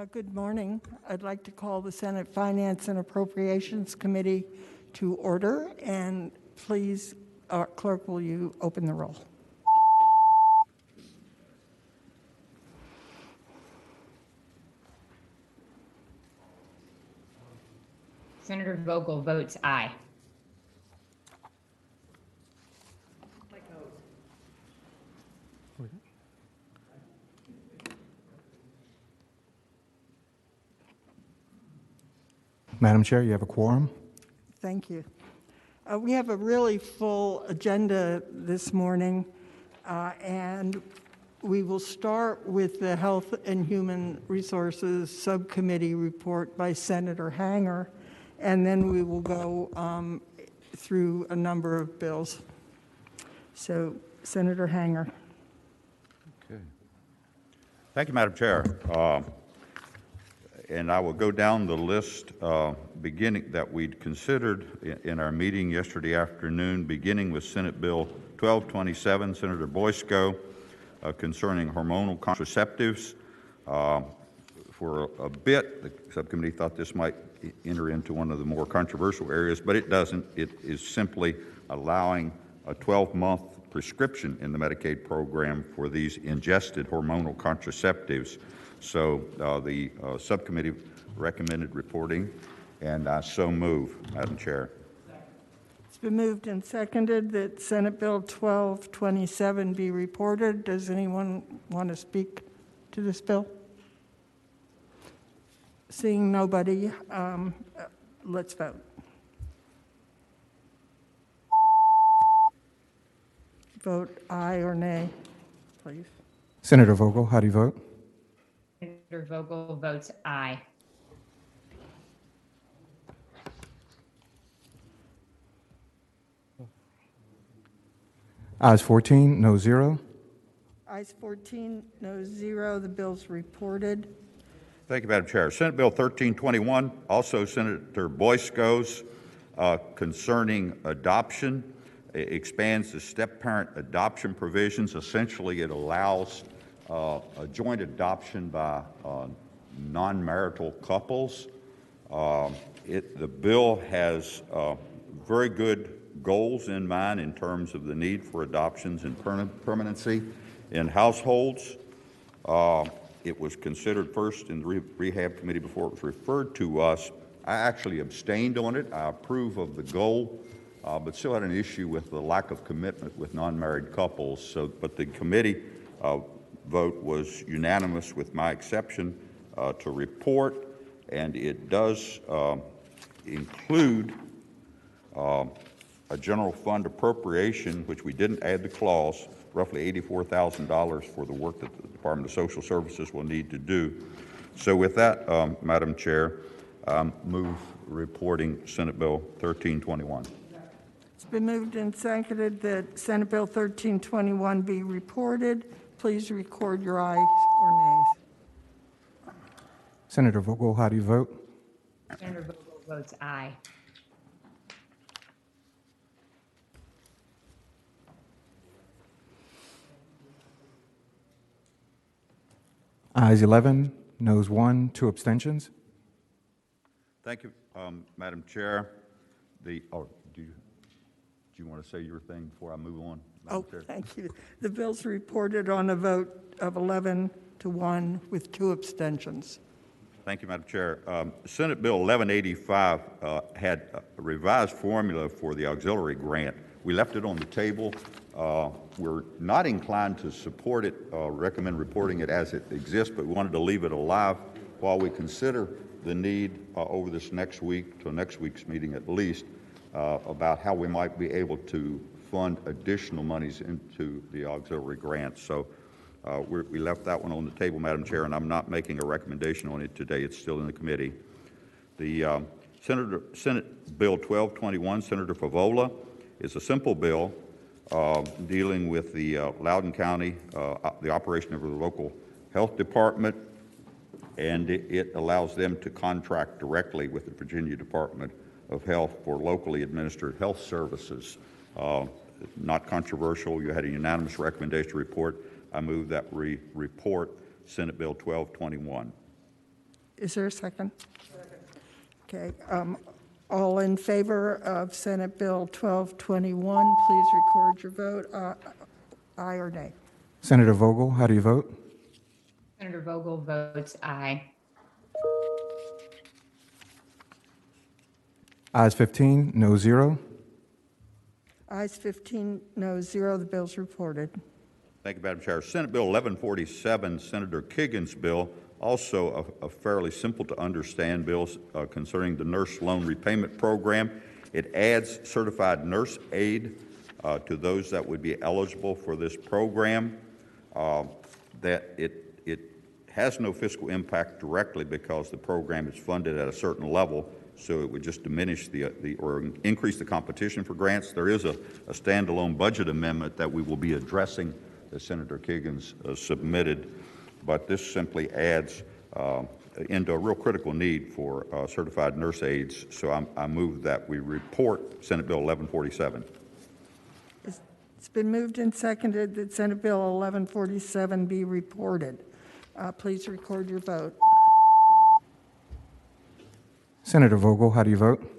Good morning. I'd like to call the Senate Finance and Appropriations Committee to order, and please, Clerk, will you open the roll? Senator Vogel votes aye. Madam Chair, you have a quorum. Thank you. We have a really full agenda this morning, and we will start with the Health and Human Resources Subcommittee report by Senator Hanger, and then we will go through a number of bills. So, Senator Hanger. Okay. Thank you, Madam Chair. And I will go down the list beginning that we'd considered in our meeting yesterday afternoon, beginning with Senate Bill 1227, Senator Boysko, concerning hormonal contraceptives. For a bit, the subcommittee thought this might enter into one of the more controversial areas, but it doesn't. It is simply allowing a 12-month prescription in the Medicaid program for these ingested hormonal contraceptives. So the subcommittee recommended reporting, and I so move, Madam Chair. It's been moved and seconded that Senate Bill 1227 be reported. Does anyone want to speak to this bill? Seeing nobody, let's vote. Vote aye or nay, please. Senator Vogel, how do you vote? Senator Vogel votes aye. Ayes 14, no 0. Ayes 14, no 0. The bill's reported. Thank you, Madam Chair. Senate Bill 1321, also Senator Boysko's, concerning adoption. It expands the step-parent adoption provisions. Essentially, it allows a joint adoption by non-marital couples. The bill has very good goals in mind in terms of the need for adoptions and permanency in households. It was considered first in the Rehab Committee before it was referred to us. I actually abstained on it. I approve of the goal, but still had an issue with the lack of commitment with non-married couples. But the committee vote was unanimous with my exception to report, and it does include a general fund appropriation, which we didn't add the clause, roughly $84,000 for the work that the Department of Social Services will need to do. So with that, Madam Chair, move reporting Senate Bill 1321. It's been moved and seconded that Senate Bill 1321 be reported. Please record your ayes or nays. Senator Vogel, how do you vote? Senator Vogel votes aye. Ayes 11, noes 1, 2 abstentions. Thank you, Madam Chair. Do you want to say your thing before I move on? Madam Chair? Thank you. The bill's reported on a vote of 11 to 1 with 2 abstentions. Thank you, Madam Chair. Senate Bill 1185 had a revised formula for the auxiliary grant. We left it on the table. We're not inclined to support it, recommend reporting it as it exists, but we wanted to leave it alive while we consider the need over this next week, to next week's meeting at least, about how we might be able to fund additional monies into the auxiliary grant. So we left that one on the table, Madam Chair, and I'm not making a recommendation on it today. It's still in the committee. The Senate Bill 1221, Senator Favola, is a simple bill dealing with the Loudoun County, the operation of the local health department, and it allows them to contract directly with the Virginia Department of Health for locally administered health services. Not controversial. You had a unanimous recommendation to report. I move that we report Senate Bill 1221. Is there a second? Okay. All in favor of Senate Bill 1221, please record your vote, aye or nay. Senator Vogel, how do you vote? Senator Vogel votes aye. Ayes 15, no 0. Ayes 15, no 0, the bill's reported. Thank you, Madam Chair. Senate Bill 1147, Senator Kiggins' bill, also a fairly simple to understand bill concerning the nurse loan repayment program. It adds certified nurse aid to those that would be eligible for this program. That it has no fiscal impact directly because the program is funded at a certain level, so it would just diminish or increase the competition for grants. There is a standalone budget amendment that we will be addressing that Senator Kiggins submitted, but this simply adds into a real critical need for certified nurse aides. So I move that we report Senate Bill 1147. It's been moved and seconded that Senate Bill 1147 be reported. Please record your vote. Senator Vogel, how do you vote?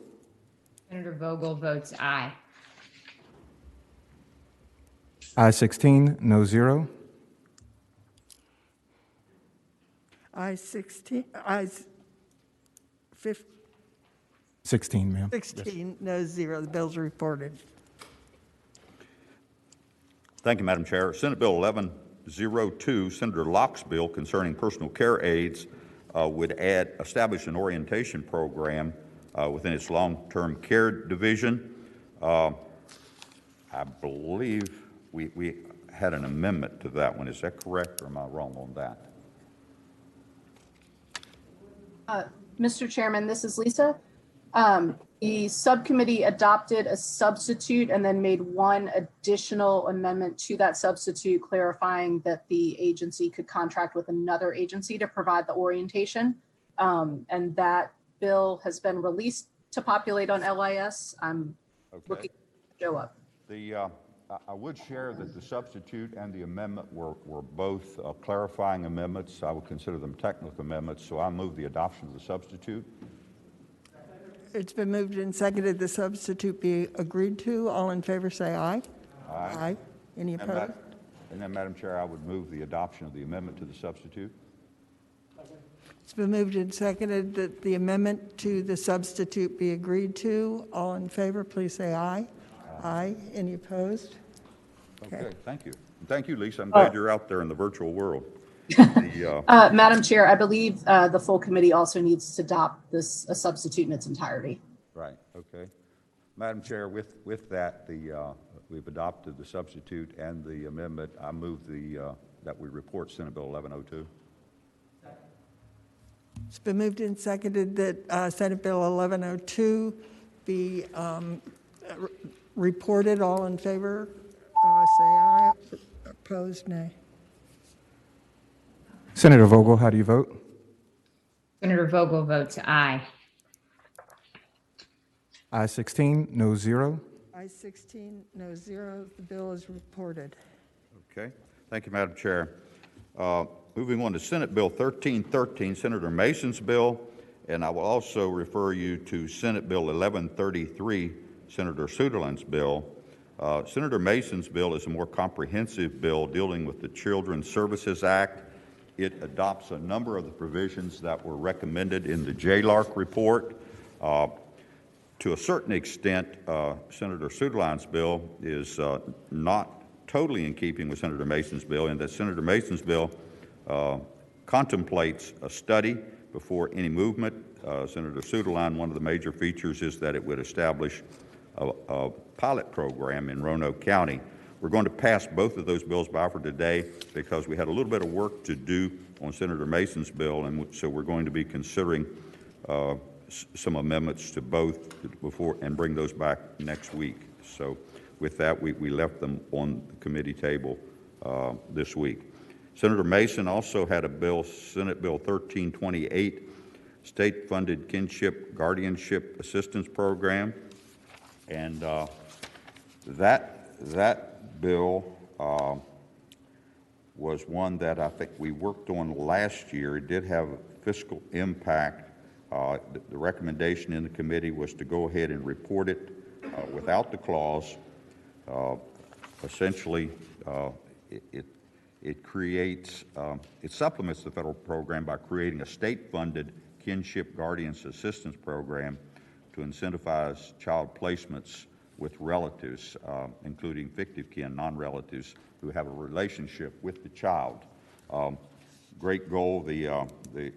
Senator Vogel votes aye. Ayes 16, no 0. Ayes 16, ayes 16, ma'am. 16, no 0, the bill's reported. Thank you, Madam Chair. Senate Bill 1102, Senator Locke's bill concerning personal care aides, would establish an orientation program within its long-term care division. I believe we had an amendment to that one. Is that correct, or am I wrong on that? Mr. Chairman, this is Lisa. The subcommittee adopted a substitute and then made one additional amendment to that substitute, clarifying that the agency could contract with another agency to provide the orientation. And that bill has been released to populate on LIS. I'm looking to show up. I would share that the substitute and the amendment were both clarifying amendments. I would consider them technical amendments, so I move the adoption of the substitute. It's been moved and seconded the substitute be agreed to. All in favor say aye. Aye. Any opposed? And then, Madam Chair, I would move the adoption of the amendment to the substitute. It's been moved and seconded that the amendment to the substitute be agreed to. All in favor, please say aye. Aye. Any opposed? Okay, thank you. And thank you, Lisa. I'm glad you're out there in the virtual world. Madam Chair, I believe the full committee also needs to adopt this a substitute in its entirety. Right, okay. Madam Chair, with that, we've adopted the substitute and the amendment. I move that we report Senate Bill 1102. It's been moved and seconded that Senate Bill 1102 be reported. All in favor, say aye. Opposed, nay. Senator Vogel, how do you vote? Senator Vogel votes aye. Ayes 16, no 0. Ayes 16, no 0. The bill is reported. Okay, thank you, Madam Chair. Moving on to Senate Bill 1313, Senator Mason's bill, and I will also refer you to Senate Bill 1133, Senator Suderland's bill. Senator Mason's bill is a more comprehensive bill dealing with the Children's Services Act. It adopts a number of the provisions that were recommended in the JLARC report. To a certain extent, Senator Suderland's bill is not totally in keeping with Senator Mason's bill, in that Senator Mason's bill contemplates a study before any movement. Senator Suderland, one of the major features is that it would establish a pilot program in Roanoke County. We're going to pass both of those bills by for today because we had a little bit of work to do on Senator Mason's bill, and so we're going to be considering some amendments to both before and bring those back next week. So with that, we left them on the committee table this week. Senator Mason also had a bill, Senate Bill 1328, State-Funded Kinship Guardianship Assistance Program, and that bill was one that I think we worked on last year. It did have fiscal impact. The recommendation in the committee was to go ahead and report it without the clause. Essentially, it creates, it supplements the federal program by creating a state-funded kinship guardians assistance program to incentivize child placements with relatives, including fictive kin, non-relatives who have a relationship with the child. Great goal. The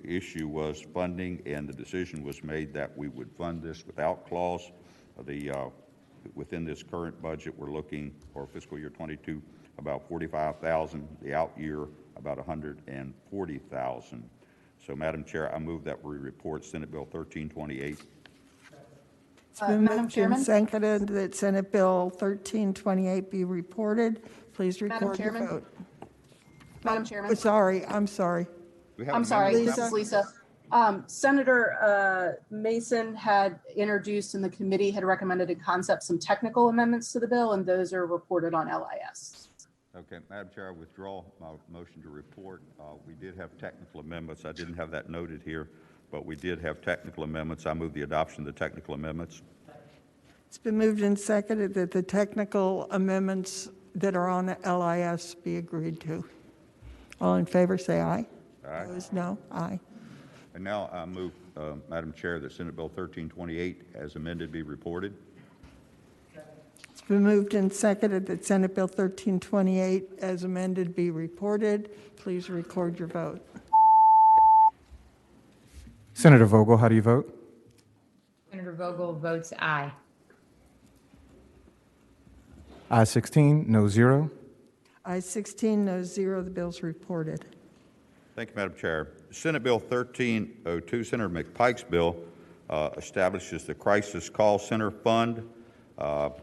issue was funding, and the decision was made that we would fund this without clause. Within this current budget, we're looking for fiscal year 22 about $45,000. The out year about $140,000. So, Madam Chair, I move that we report Senate Bill 1328. It's been Madam moved and Chairman? seconded that Senate Bill 1328 be reported. Please Madam record your Chairman? vote. Madam Oh, Chairman? sorry, I'm sorry. We have I'm an sorry, amendment this coming? is Lisa. Senator Mason had introduced and the committee had recommended in concept some technical amendments to the bill, and those are reported on LIS. Okay, Madam Chair, I withdraw my motion to report. We did have technical amendments. I didn't have that noted here, but we did have technical amendments. I move the adoption of the technical amendments. It's been moved and seconded that the technical amendments that are on LIS be agreed to. All in favor, say aye. Aye. Opposed, no. Aye. And now I move, Madam Chair, that Senate Bill 1328 as amended be reported. It's been moved and seconded that Senate Bill 1328 as amended be reported. Please record your vote. Senator Vogel, how do you vote? Senator Vogel votes aye. I 16, no 0. Ayes 16, no 0. The bill's reported. Thank you, Madam Chair. Senate Bill 1302, Senator McPike's bill, establishes the Crisis Call Center Fund,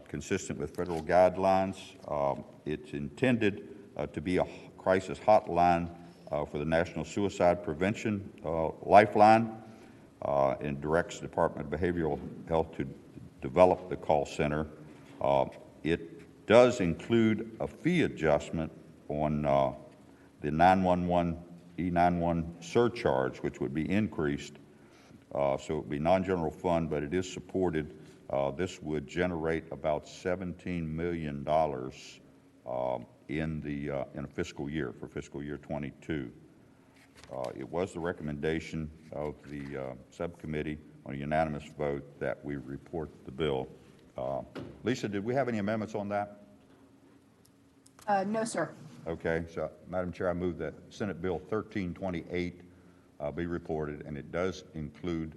consistent with federal guidelines. It's intended to be a crisis hotline for the National Suicide Prevention Lifeline, and directs the Department of Behavioral Health to develop the call center. It does include a fee adjustment on the 911 E91 surcharge, which would be increased. So it would be non-general fund, but it is supported. This would generate about $17 million in a fiscal year, for fiscal year 22. It was the recommendation of the subcommittee on a unanimous vote that we report the bill. Lisa, did we have any amendments on that? No, sir. Okay, so Madam Chair, I move that Senate Bill 1328 be reported, and it does include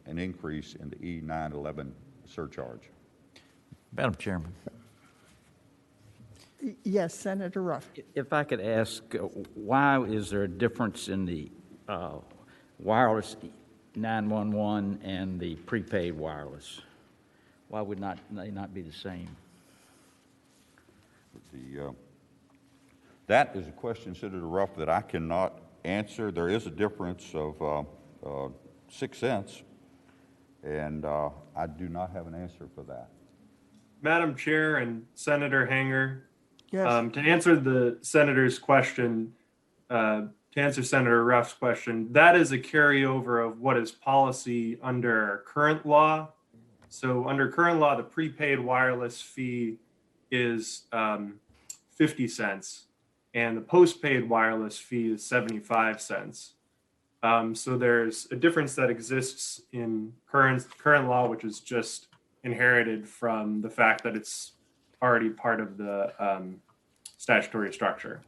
an increase in the E911 surcharge. Madam Chairman, Yes, Senator Ruff. if I could ask, why is there a difference in the wireless 911 and the prepaid wireless? Why would they not be the same? That is a question, Senator Ruff, that I cannot answer. There is a difference of 6 cents, and I do not have an answer for that. Madam Chair and Senator Hanger, Yes. to answer the senator's question, to answer Senator Ruff's question, that is a carryover of what is policy under current law. So under current law, the prepaid wireless fee is 50 cents, and the postpaid wireless fee is 75 cents. So there's a difference that exists in current law, which is just inherited from the fact that it's already part of the statutory structure.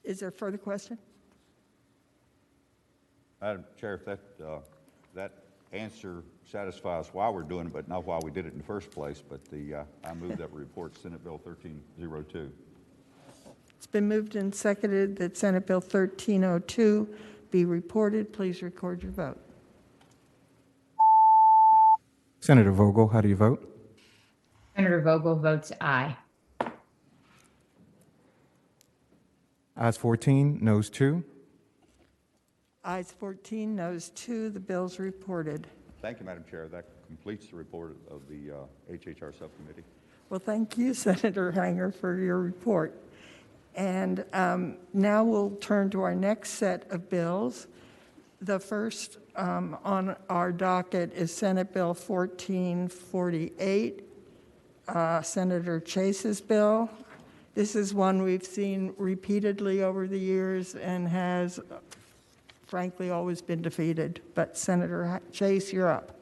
Is there a further question? Madam Chair, if that answer satisfies why we're doing it, but not why we did it in the first place, but I move that we report Senate Bill 1302. It's been moved and seconded that Senate Bill 1302 be reported. Please record your vote. Senator Vogel, how do you vote? Senator Vogel votes aye. Ayes 14, noes 2. Ayes 14, noes 2. The bill's reported. Thank you, Madam Chair. That completes the report of the HHR subcommittee. Well, thank you, Senator Hanger, for your report. And now we'll turn to our next set of bills. The first on our docket is Senate Bill 1448, Senator Chase's bill. This is one we've seen repeatedly over the years and has, frankly, always been defeated. But Senator Chase, you're up.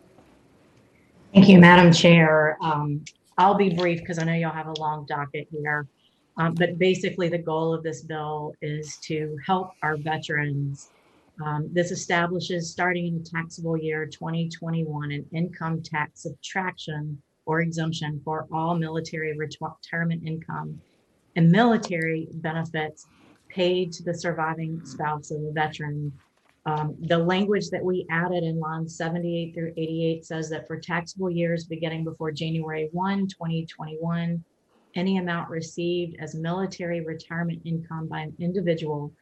Thank you, Madam Chair. I'll be brief because I know y'all have a long docket here. But basically, the goal of this bill is to help our veterans. This establishes, starting in the taxable year 2021, an income tax subtraction or exemption for all military retirement income and military benefits paid to the surviving spouse of a veteran. The language that we added in lines 78 through 88 says that for taxable years beginning before January 1, 2021, any amount received as military retirement income by an individual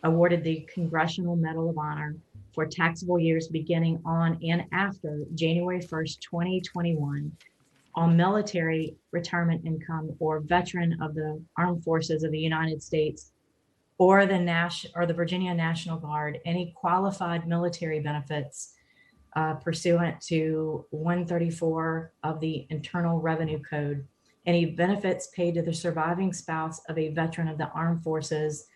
awarded the Congressional Medal of Honor for taxable years beginning on and after January 1st, 2021, on military retirement income or veteran of the Armed Forces of the United States or the Virginia National Guard, any qualified military benefits pursuant to 134 of the Internal Revenue Code, any benefits paid to the surviving spouse of a veteran of the Armed Forces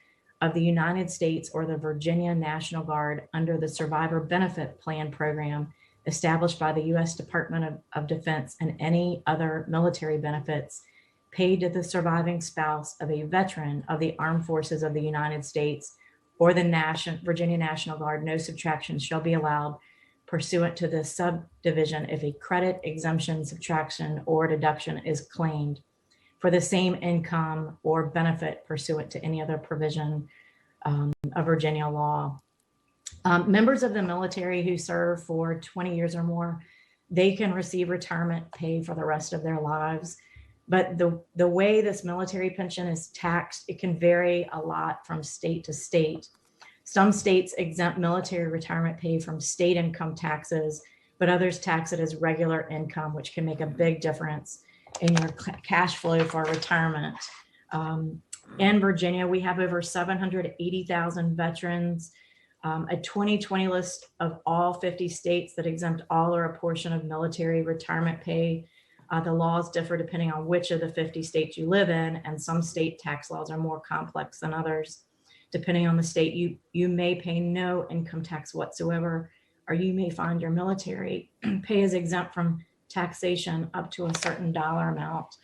of the United States or the Virginia National Guard under the Survivor Benefit Plan program established by the U.S. Department of Defense, and any other military benefits paid to the surviving spouse of a veteran of the Armed Forces of the United States or the Virginia National Guard. No subtraction shall be allowed pursuant to this subdivision if a credit, exemption, subtraction, or deduction is claimed for the same income or benefit pursuant to any other provision of Virginia law. Members of the military who serve for 20 years or more, they can receive retirement pay for the rest of their lives. But the way this military pension is taxed, it can vary a lot from state to state. Some states exempt military retirement pay from state income taxes, but others tax it as regular income, which can make a big difference in your cash flow for retirement. In Virginia, we have over 780,000 veterans, a 2020 list of all 50 states that exempt all or a portion of military retirement pay. The laws differ depending on which of the 50 states you live in, and some state tax laws are more complex than others. Depending on the state, you may pay no income tax whatsoever, or you may find your military pay is exempt from taxation up to a certain dollar amount.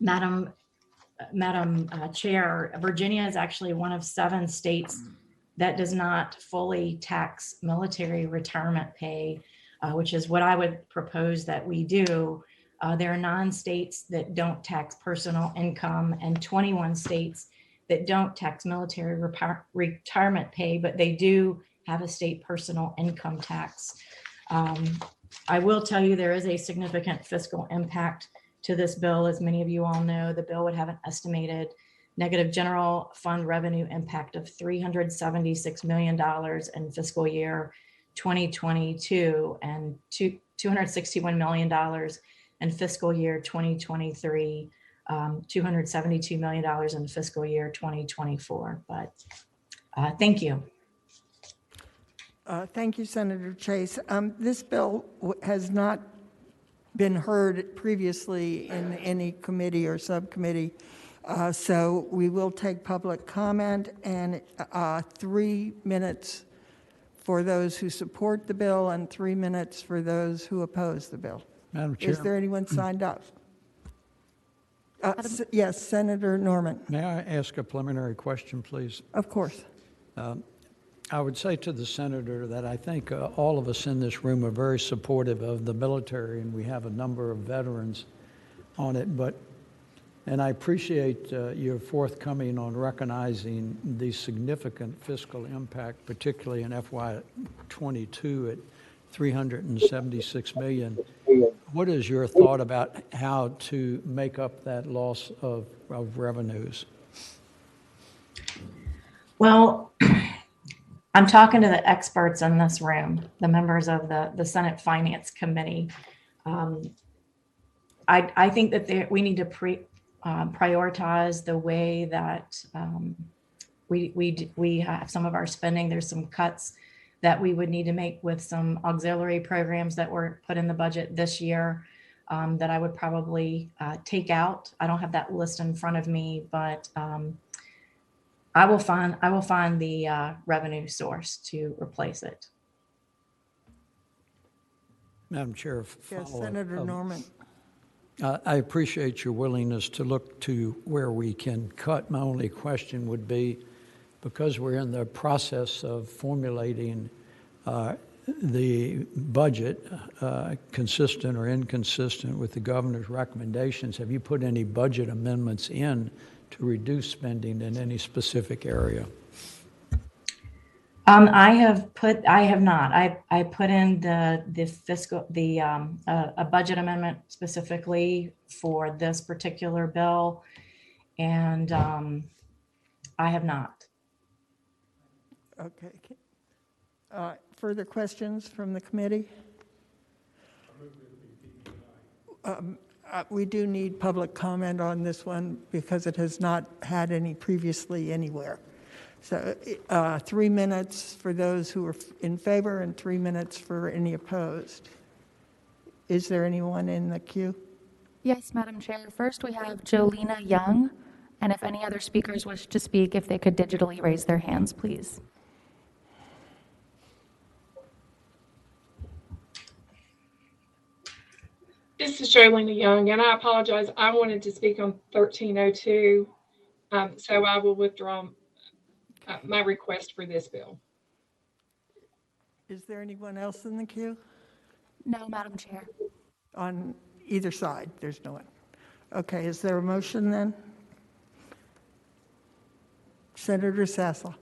Madam Chair, Virginia is actually one of 7 states that does not fully tax military retirement pay, which is what I would propose that we do. There are 9 states that don't tax personal income and 21 states that don't tax military retirement pay, but they do have a state personal income tax. I will tell you there is a significant fiscal impact to this bill. As many of you all know, the bill would have an estimated negative general fund revenue impact of $376 million in fiscal year 2022 and $261 million in fiscal year 2023, $272 million in fiscal year 2024. But thank you. Thank you, Senator Chase. This bill has not been heard previously in any committee or subcommittee, so we will take public comment, and 3 minutes for those who support the bill and 3 minutes for those who oppose the bill. Madam Chair. Is there anyone signed up? Yes, Senator Norman. May I ask a preliminary question, please? Of course. I would say to the senator that I think all of us in this room are very supportive of the military, and we have a number of veterans on it. And I appreciate your forthcoming on recognizing the significant fiscal impact, particularly in FY22 at $376 million. What is your thought about how to make up that loss of revenues? Well, I'm talking to the experts in this room, the members of the Senate Finance Committee. I think that we need to prioritize the way that we have some of our spending. There's some cuts that we would need to make with some auxiliary programs that were put in the budget this year that I would probably take out. I don't have that list in front of me, but I will find the revenue source to replace it. Madam Chair, Yes, follow-up. Senator Norman. I appreciate your willingness to look to where we can cut. My only question would be, because we're in the process of formulating the budget, consistent or inconsistent with the governor's recommendations, have you put any budget amendments in to reduce spending in any specific area? I have not. I put in a budget amendment specifically for this particular bill, and I have not. Okay. Further questions from the committee? We do need public comment on this one because it has not had any previously anywhere. So 3 minutes for those who are in favor and 3 minutes for any opposed. Is there anyone in the queue? Yes, Madam Chair. First, we have Jolena Young, and if any other speakers wish to speak, if they could digitally raise their hands, please. This is Jolena Young, and I apologize. I wanted to speak on 1302, so I will withdraw my request for this bill. Is there anyone else in the queue? No, Madam Chair. On either side, there's no one. Okay, is there a motion then? Senator Sassel.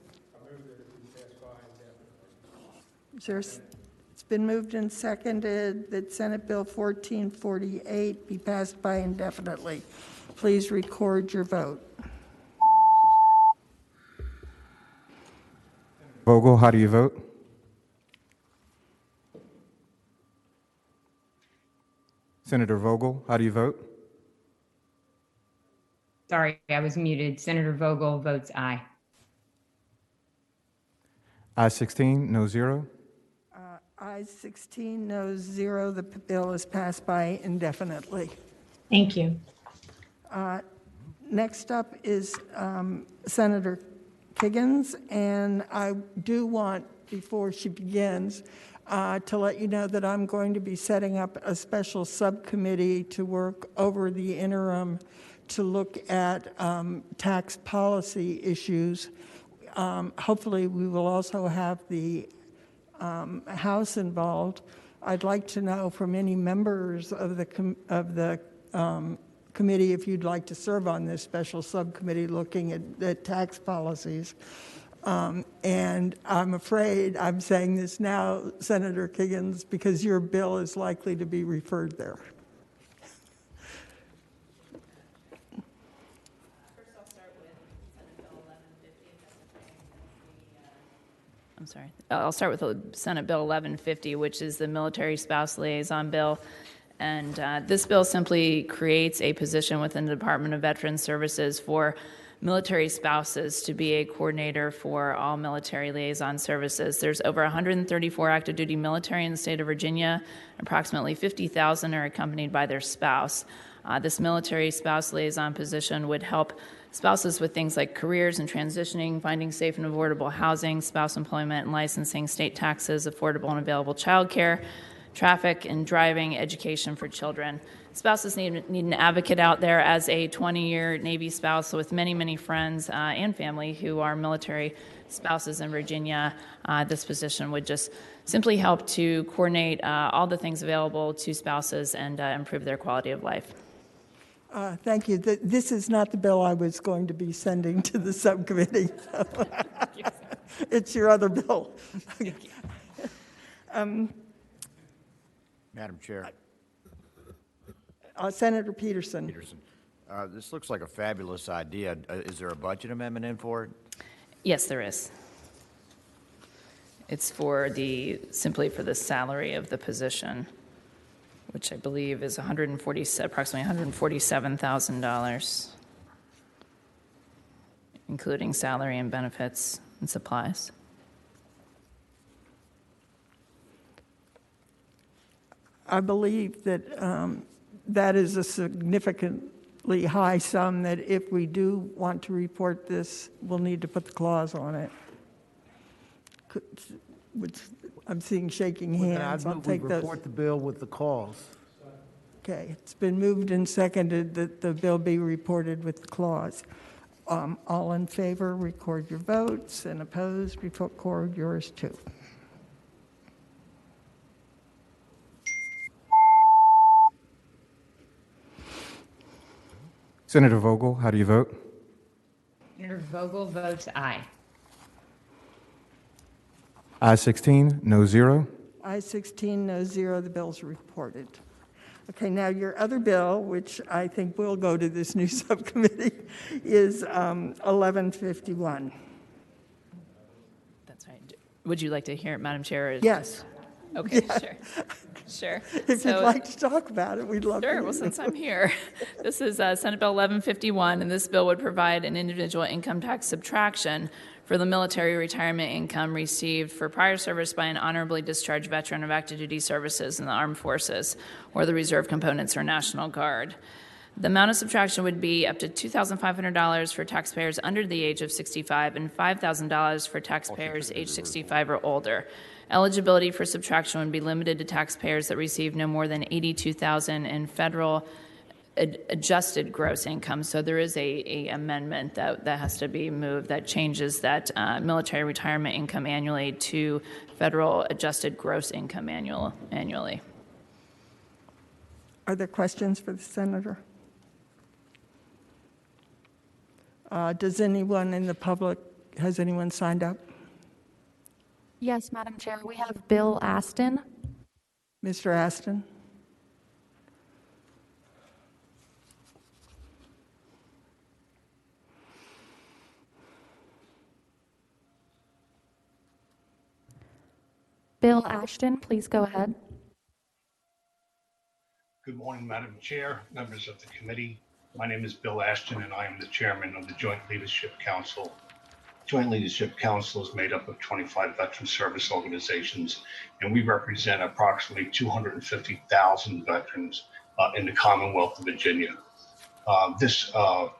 It's been moved and seconded that Senate Bill 1448 be passed by indefinitely. Please record your vote. Vogel, how do you vote? Senator Vogel, how do you vote? Sorry, I was muted. Senator Vogel votes aye. Ayes 16, no 0. Ayes 16, noes 0. The bill is passed by indefinitely. Thank you. Next up is Senator Kiggins, and I do want, before she begins, to let you know that I'm going to be setting up a special subcommittee to work over the interim to look at tax policy issues. Hopefully, we will also have the House involved. I'd like to know from any members of the committee if you'd like to serve on this special subcommittee looking at tax policies. And I'm afraid I'm saying this now, Senator Kiggins, because your bill is likely to be referred there. I'll start with Senate Bill 1150, which is the Military Spouse Liaison Bill. And this bill simply creates a position within the Department of Veterans Services for military spouses to be a coordinator for all military liaison services. There's over 134 active duty military in the state of Virginia. Approximately 50,000 are accompanied by their spouse. This military spouse liaison position would help spouses with things like careers and transitioning, finding safe and affordable housing, spouse employment and licensing, state taxes, affordable and available childcare, traffic and driving, education for children. Spouses need an advocate out there. As a 20-year Navy spouse with many, many friends and family who are military spouses in Virginia, this position would just simply help to coordinate all the things available to spouses and improve their quality of life. Thank you. This is not the bill I was going to be sending to the subcommittee. It's your other bill. Madam Chair. Senator Peterson. This looks like a fabulous idea. Is there a budget amendment in for it? Yes, there is. It's simply for the salary of the position, which I believe is approximately $147,000, including salary and benefits and supplies. I believe that that is a significantly high sum that if we do want to report this, we'll need to put the clause on it. I'm seeing shaking hands. I'll take those. Report the bill with the clause. Okay, it's been moved and seconded that the bill be reported with the clause. All in favor, record your votes, and opposed, record yours too. Senator Vogel, how do you vote? Senator Vogel votes aye. I-16, no, 0. I-16, no, 0, the bill's reported. Okay, now your other bill, which I think will go to this new subcommittee, is 1151. That's right. Would you like to hear it, Madam Chair? Yes. Okay, Yeah. sure. Sure. If you'd like to talk about it, we'd love to. Sure. Well, since I'm here, this is Senate Bill 1151, and this bill would provide an individual income tax subtraction for the military retirement income received for prior service by an honorably discharged veteran of active duty services in the armed forces or the reserve components or National Guard. The amount of subtraction would be up to $2,500 for taxpayers under the age of 65 and $5,000 for taxpayers age 65 or older. Eligibility for subtraction would be limited to taxpayers that receive no more than $82,000 in federal adjusted gross income. So there is a amendment that has to be moved that changes that military retirement income annually to federal adjusted gross income annually. Are there questions for the senator? Does anyone in the public, has anyone signed up? Yes, Madam Chair, we have Bill Aston. Mr. Aston? Bill Ashton, please go ahead. Good morning, Madam Chair, members of the committee. My name is Bill Ashton, and I am the chairman of the Joint Leadership Council. Joint Leadership Council is made up of 25 veteran service organizations, and we represent approximately 250,000 veterans in the Commonwealth of Virginia. The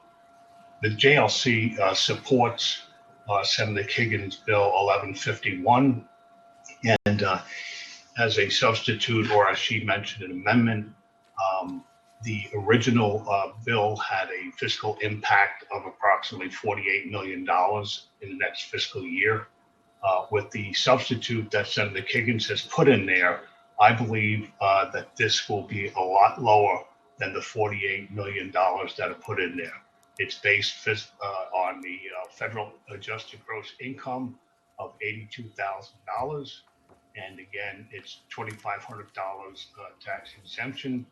JLC supports Senator Kagan's Bill 1151, and as a substitute, or as she mentioned, an amendment, the original bill had a fiscal impact of approximately $48 million in the next fiscal year. With the substitute that Senator Kagan has put in there, I believe that this will be a lot lower than the $48 million that are put in there. It's based on the federal adjusted gross income of $82,000. And again, it's $2,500 tax exemption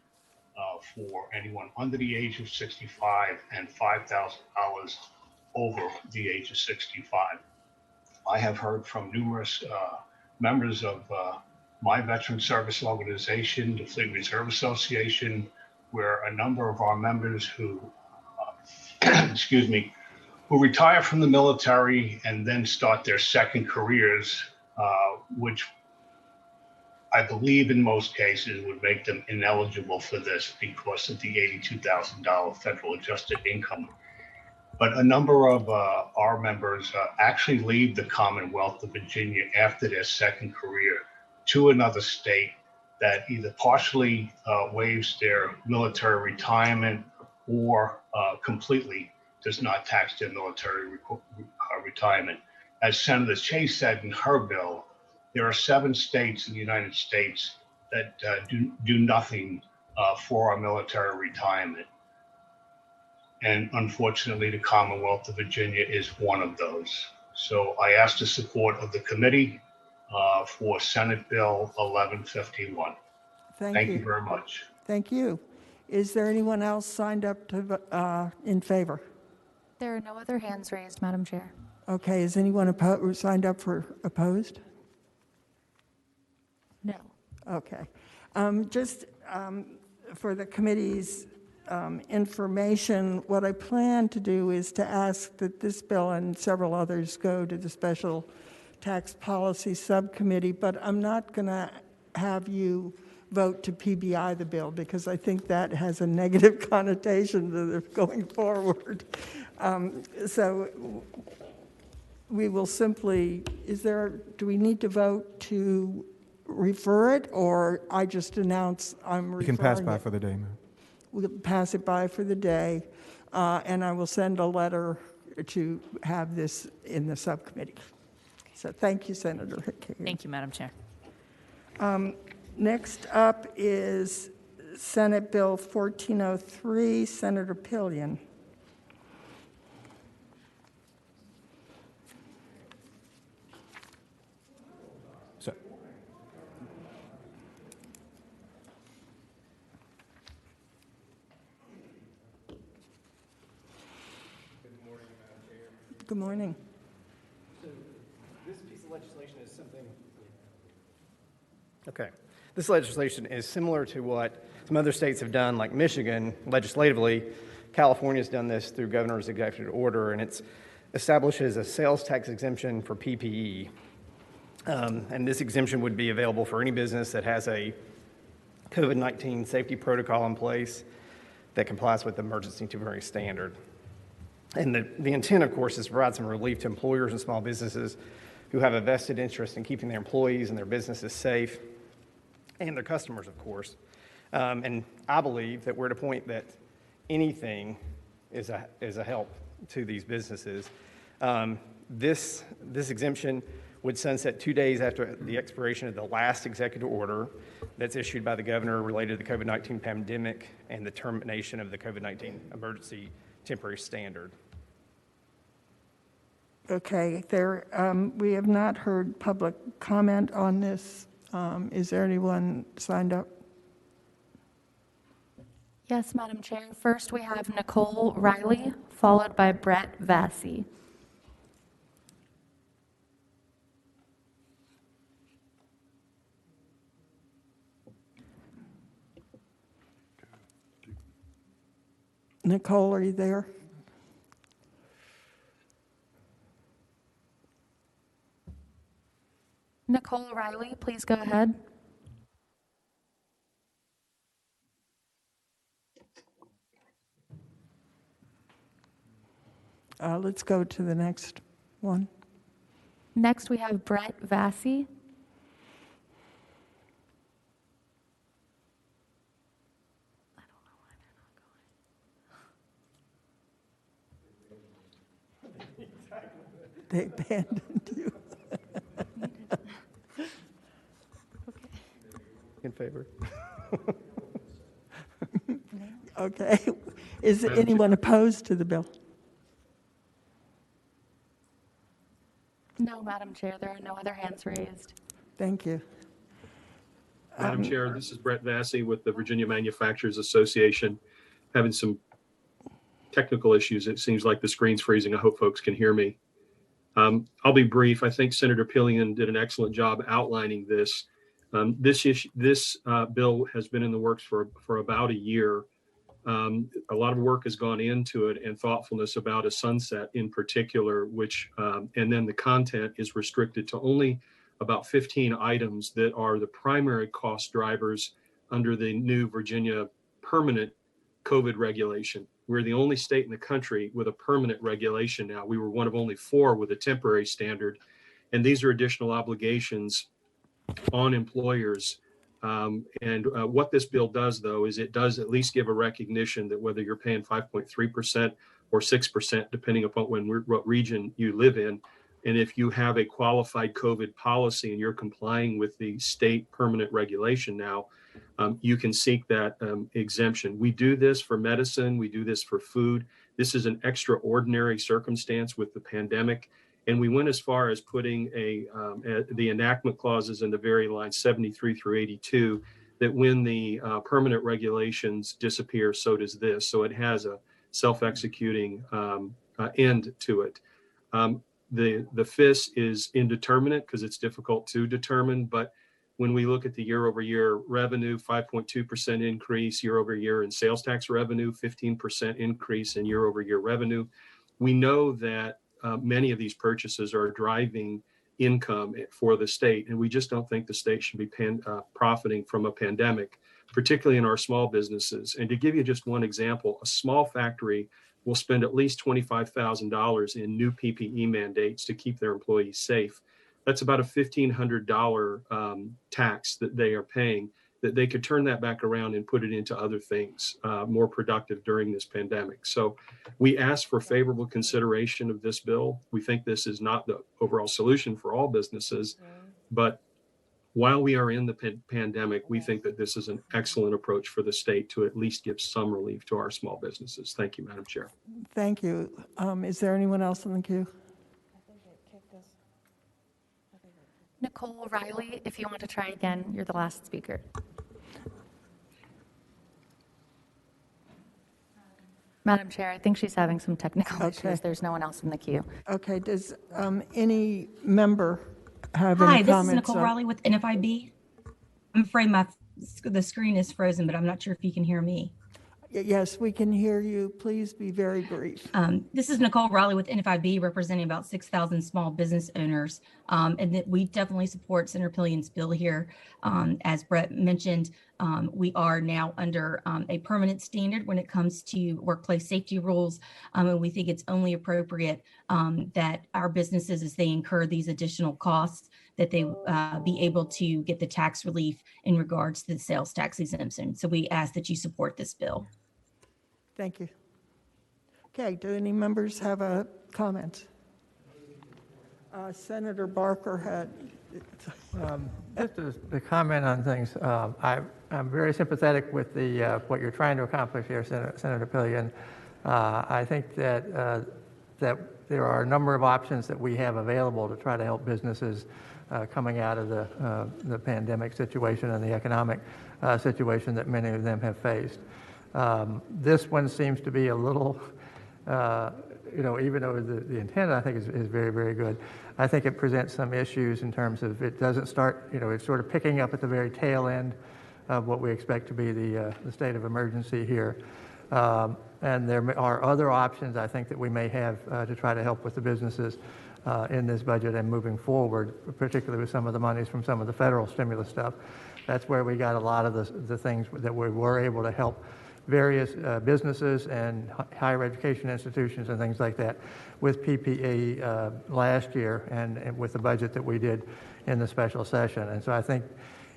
for anyone under the age of 65 and $5,000 over the age of 65. I have heard from numerous members of my veteran service organization, the Fleet Reserve Association, where a number of our members who, who retire from the military and then start their second careers, which I believe in most cases would make them ineligible for this because of the $82,000 federal adjusted income. But a number of our members actually leave the Commonwealth of Virginia after their second career to another state that either partially waives their military retirement or completely does not tax their military retirement. As Senator Chase said in her bill, there are 7 states in the United States that do nothing for our military retirement. And unfortunately, the Commonwealth of Virginia is one of those. So I ask the support of the committee for Senate Bill 1151. Thank you very much. Thank you. Is there anyone else signed up to in favor? There are no other hands raised, Madam Chair. Okay, is anyone signed up for opposed? Okay. Just for the committee's information, what I plan to do is to ask that this bill and several others go to the Special Tax Policy Subcommittee, but I'm not going to have you vote to PBI the bill because I think that has a negative connotation to it going forward. So we will simply, do we need to vote to refer it, or I just announce I'm referring it? You can pass by for the day, ma'am. We'll pass it by for the day, and I will send a letter to have this in the subcommittee. So thank you, Senator Kagan. Thank you, Madam Chair. Next up is Senate Bill 1403, Senator Pillion. So, Good morning. So this piece of legislation is something. Okay. This legislation is similar to what some other states have done, like Michigan, legislatively. California's done this through governor's executive order, and it establishes a sales tax exemption for PPE. And this exemption would be available for any business that has a COVID-19 safety protocol in place that complies with the emergency temporary standard. And the intent, of course, is to provide some relief to employers and small businesses who have a vested interest in keeping their employees and their businesses safe, and their customers, of course. And I believe that we're at a point that anything is a help to these businesses. This exemption would sunset 2 days after the expiration of the last executive order that's issued by the governor related to the COVID-19 pandemic and the termination of the COVID-19 emergency temporary standard. Okay, we have not heard public comment on this. Is there anyone signed up? Yes, Madam Chair. First, we have Nicole Riley, followed by Brett Vassy. Nicole, are you there? Nicole Riley, please go ahead. Let's go to the next one. Next, we have Brett Vassy. They abandoned you. In favor. Okay. Is anyone opposed to the bill? No, Madam Chair, there are no other hands raised. Thank you. Madam Chair, this is Brett Vassy with the Virginia Manufacturers Association. Having some technical issues. It seems like the screen's freezing. I hope folks can hear me. I'll be brief. I think Senator Pillion did an excellent job outlining this. This bill has been in the works for about a year. A lot of work has gone into it and thoughtfulness about a sunset in particular, which, and then the content is restricted to only about 15 items that are the primary cost drivers under the new Virginia permanent COVID regulation. We're the only state in the country with a permanent regulation now. We were one of only 4 with a temporary standard. And these are additional obligations on employers. What this bill does, though, is it does at least give a recognition that whether you're paying 5.3% or 6%, depending upon what region you live in, and if you have a qualified COVID policy and you're complying with the state permanent regulation now, you can seek that exemption. We do this for medicine. We do this for food. This is an extraordinary circumstance with the pandemic. And we went as far as putting the enactment clauses in the very line 73 through 82, that when the permanent regulations disappear, so does this. So it has a self-executing end to it. The FIS is indeterminate because it's difficult to determine, but when we look at the year-over-year revenue, 5.2% increase year-over-year in sales tax revenue, 15% increase in year-over-year revenue. We know that many of these purchases are driving income for the state, and we just don't think the state should be profiting from a pandemic, particularly in our small businesses. And to give you just one example, a small factory will spend at least $25,000 in new PPE mandates to keep their employees safe. That's about a $1,500 tax that they are paying, that they could turn that back around and put it into other things more productive during this pandemic. So we ask for favorable consideration of this bill. We think this is not the overall solution for all businesses, but while we are in the pandemic, we think that this is an excellent approach for the state to at least give some relief to our small businesses. Thank you, Madam Chair. Thank you. Is there anyone else in the queue? Nicole Riley, if you want to try again, you're the last speaker. Madam Chair, I think she's having some technical issues. There's no one else in the queue. Okay, does any member have any comments? Hi, this is Nicole Riley with NFIB. I'm afraid the screen is frozen, but I'm not sure if you can hear me. Yes, we can hear you. Please be very brief. This is Nicole Riley with NFIB, representing about 6,000 small business owners. And that we definitely support Senator Pillion's bill here. As Brett mentioned, we are now under a permanent standard when it comes to workplace safety rules. And we think it's only appropriate that our businesses, as they incur these additional costs, that they be able to get the tax relief in regards to the sales tax exemption. So we ask that you support this bill. Thank you. Okay, do any members have a comment? Senator Barker had. Just to comment on things, I'm very sympathetic with what you're trying to accomplish here, Senator Pillion. I think that there are a number of options that we have available to try to help businesses coming out of the pandemic situation and the economic situation that many of them have faced. This one seems to be a little, even though the intent I think is very, very good, I think it presents some issues in terms of it doesn't start, it's sort of picking up at the very tail end of what we expect to be the state of emergency here. And there are other options I think that we may have to try to help with the businesses in this budget and moving forward, particularly with some of the monies from some of the federal stimulus stuff. That's where we got a lot of the things that we were able to help various businesses and higher education institutions and things like that with PPE last year and with the budget that we did in the special session. And so I think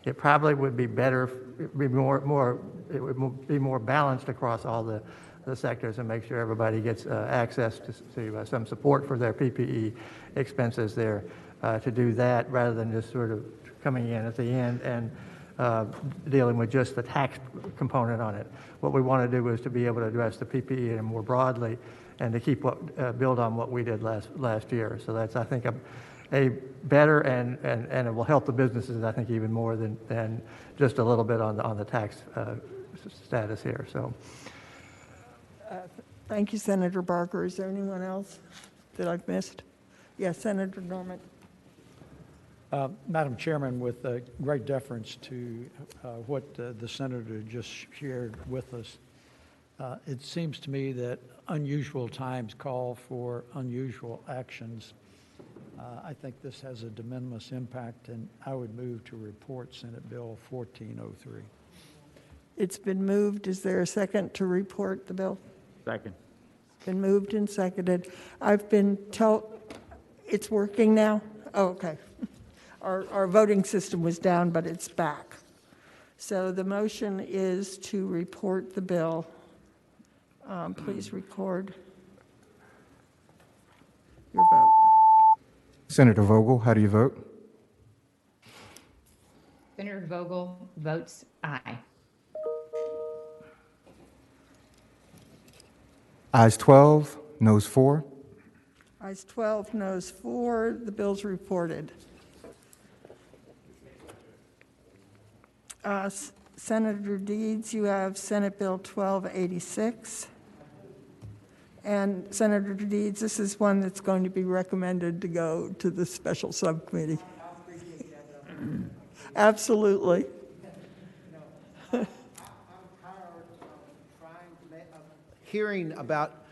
it probably would be better, it would be more balanced across all the sectors and make sure everybody gets access to some support for their PPE expenses there to do that rather than just sort of coming in at the end and dealing with just the tax component on it. What we want to do is to be able to address the PPE and more broadly and to keep build on what we did last year. So that's, I think, a better and it will help the businesses, I think, even more than just a little bit on the tax status here. So. Thank you, Senator Barker. Is there anyone else that I've missed? Yes, Senator Norman. Madam Chairman, with great deference to what the senator just shared with us, it seems to me that unusual times call for unusual actions. I think this has a de minimis impact, and I would move to report Senate Bill 1403. It's been moved. Is there a second to report the bill? Second. It's been moved and seconded. I've been told it's working now. Oh, okay. Our voting system was down, but it's back. So the motion is to report the bill. Please record your vote. Senator Vogel, how do you vote? Senator Vogel votes aye. Ayes 12, noes 4. Ayes 12, noes 4. The bill's reported. Senator Deeds, you have Senate Bill 1286. And Senator Deeds, this is one that's going to be recommended to go to the special subcommittee. Absolutely. Hearing about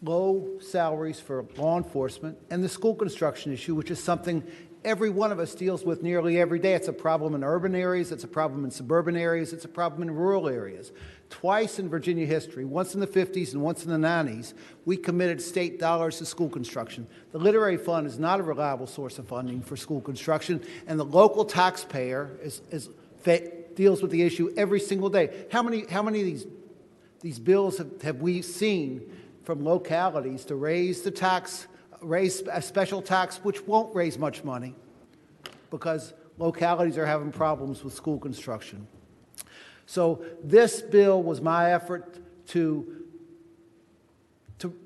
low salaries for law enforcement and the school construction issue, which is something every one of us deals with nearly every day. It's a problem in urban areas, it's a problem in suburban areas, it's a problem in rural areas. Twice in Virginia history, once in the 50s and once in the 90s, we committed state dollars to school construction. The literary fund is not a reliable source of funding for school construction, and the local taxpayer deals with the issue every single day. How many of these bills have we seen from localities to raise the tax, raise a special tax, which won't raise much money because localities are having problems with school construction? So this bill was my effort to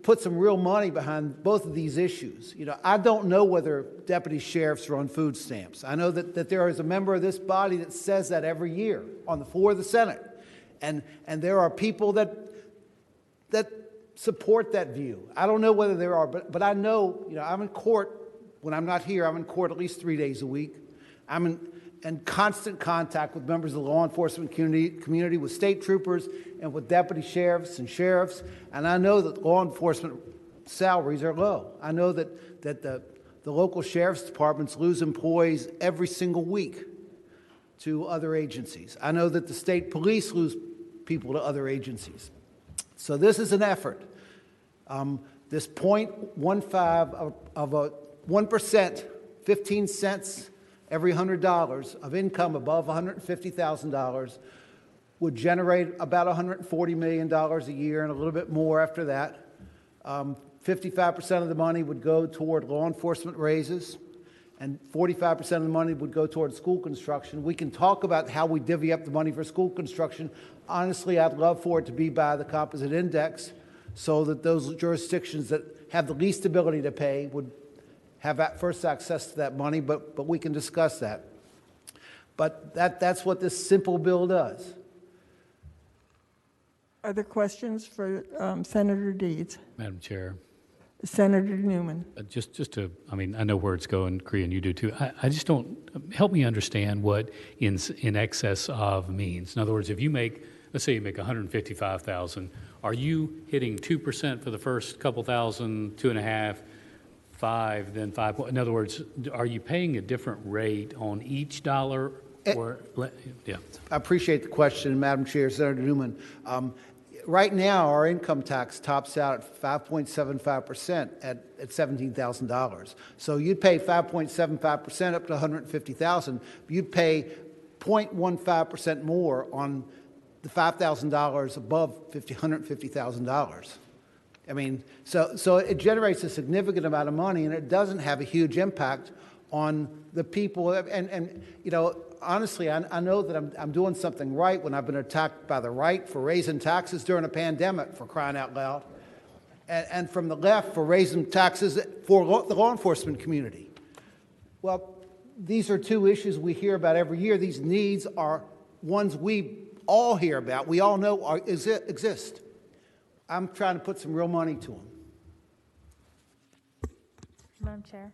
put some real money behind both of these issues. You know, I don't know whether deputy sheriffs are on food stamps. I know that there is a member of this body that says that every year on the floor of the Senate. And there are people that support that view. I don't know whether there are, but I know, you know, I'm in court. When I'm not here, I'm in court at least 3 days a week. I'm in constant contact with members of the law enforcement community, with state troopers and with deputy sheriffs and sheriffs, and I know that law enforcement salaries are low. I know that the local sheriff's departments lose employees every single week to other agencies. I know that the state police lose people to other agencies. So this is an effort. This 0.15 of a 1%, 15 cents every $100 of income above $150,000 would generate about $140 million a year and a little bit more after that. 55% of the money would go toward law enforcement raises, and 45% of the money would go toward school construction. We can talk about how we divvy up the money for school construction. Honestly, I'd love for it to be by the composite index so that those jurisdictions that have the least ability to pay would have first access to that money, but we can discuss that. But that's what this simple bill does. Other questions for Senator Deeds? Madam Chair. Senator Newman. Just to, I mean, I know where it's going, Cree, and you do too. I just don't, help me understand what in excess of means. In other words, if you make, let's say you make $155,000, are you hitting 2% for the first couple thousand, 2.5%, 5%, then 5%? In other words, are you paying a different rate on each dollar? Or, yeah. I appreciate the question, Madam Chair, Senator Newman. Right now, our income tax tops out at 5.75% at $17,000. So you'd pay 5.75% up to $150,000. You'd pay 0.15% more on the $5,000 above $150,000. I mean, so it generates a significant amount of money, and it doesn't have a huge impact on the people. And you know, honestly, I know that I'm doing something right when I've been attacked by the right for raising taxes during a pandemic, for crying out loud, and from the left for raising taxes for the law enforcement community. Well, these are two issues we hear about every year. These needs are ones we all hear about. We all know exist. I'm trying to put some real money to them. Madam Chair.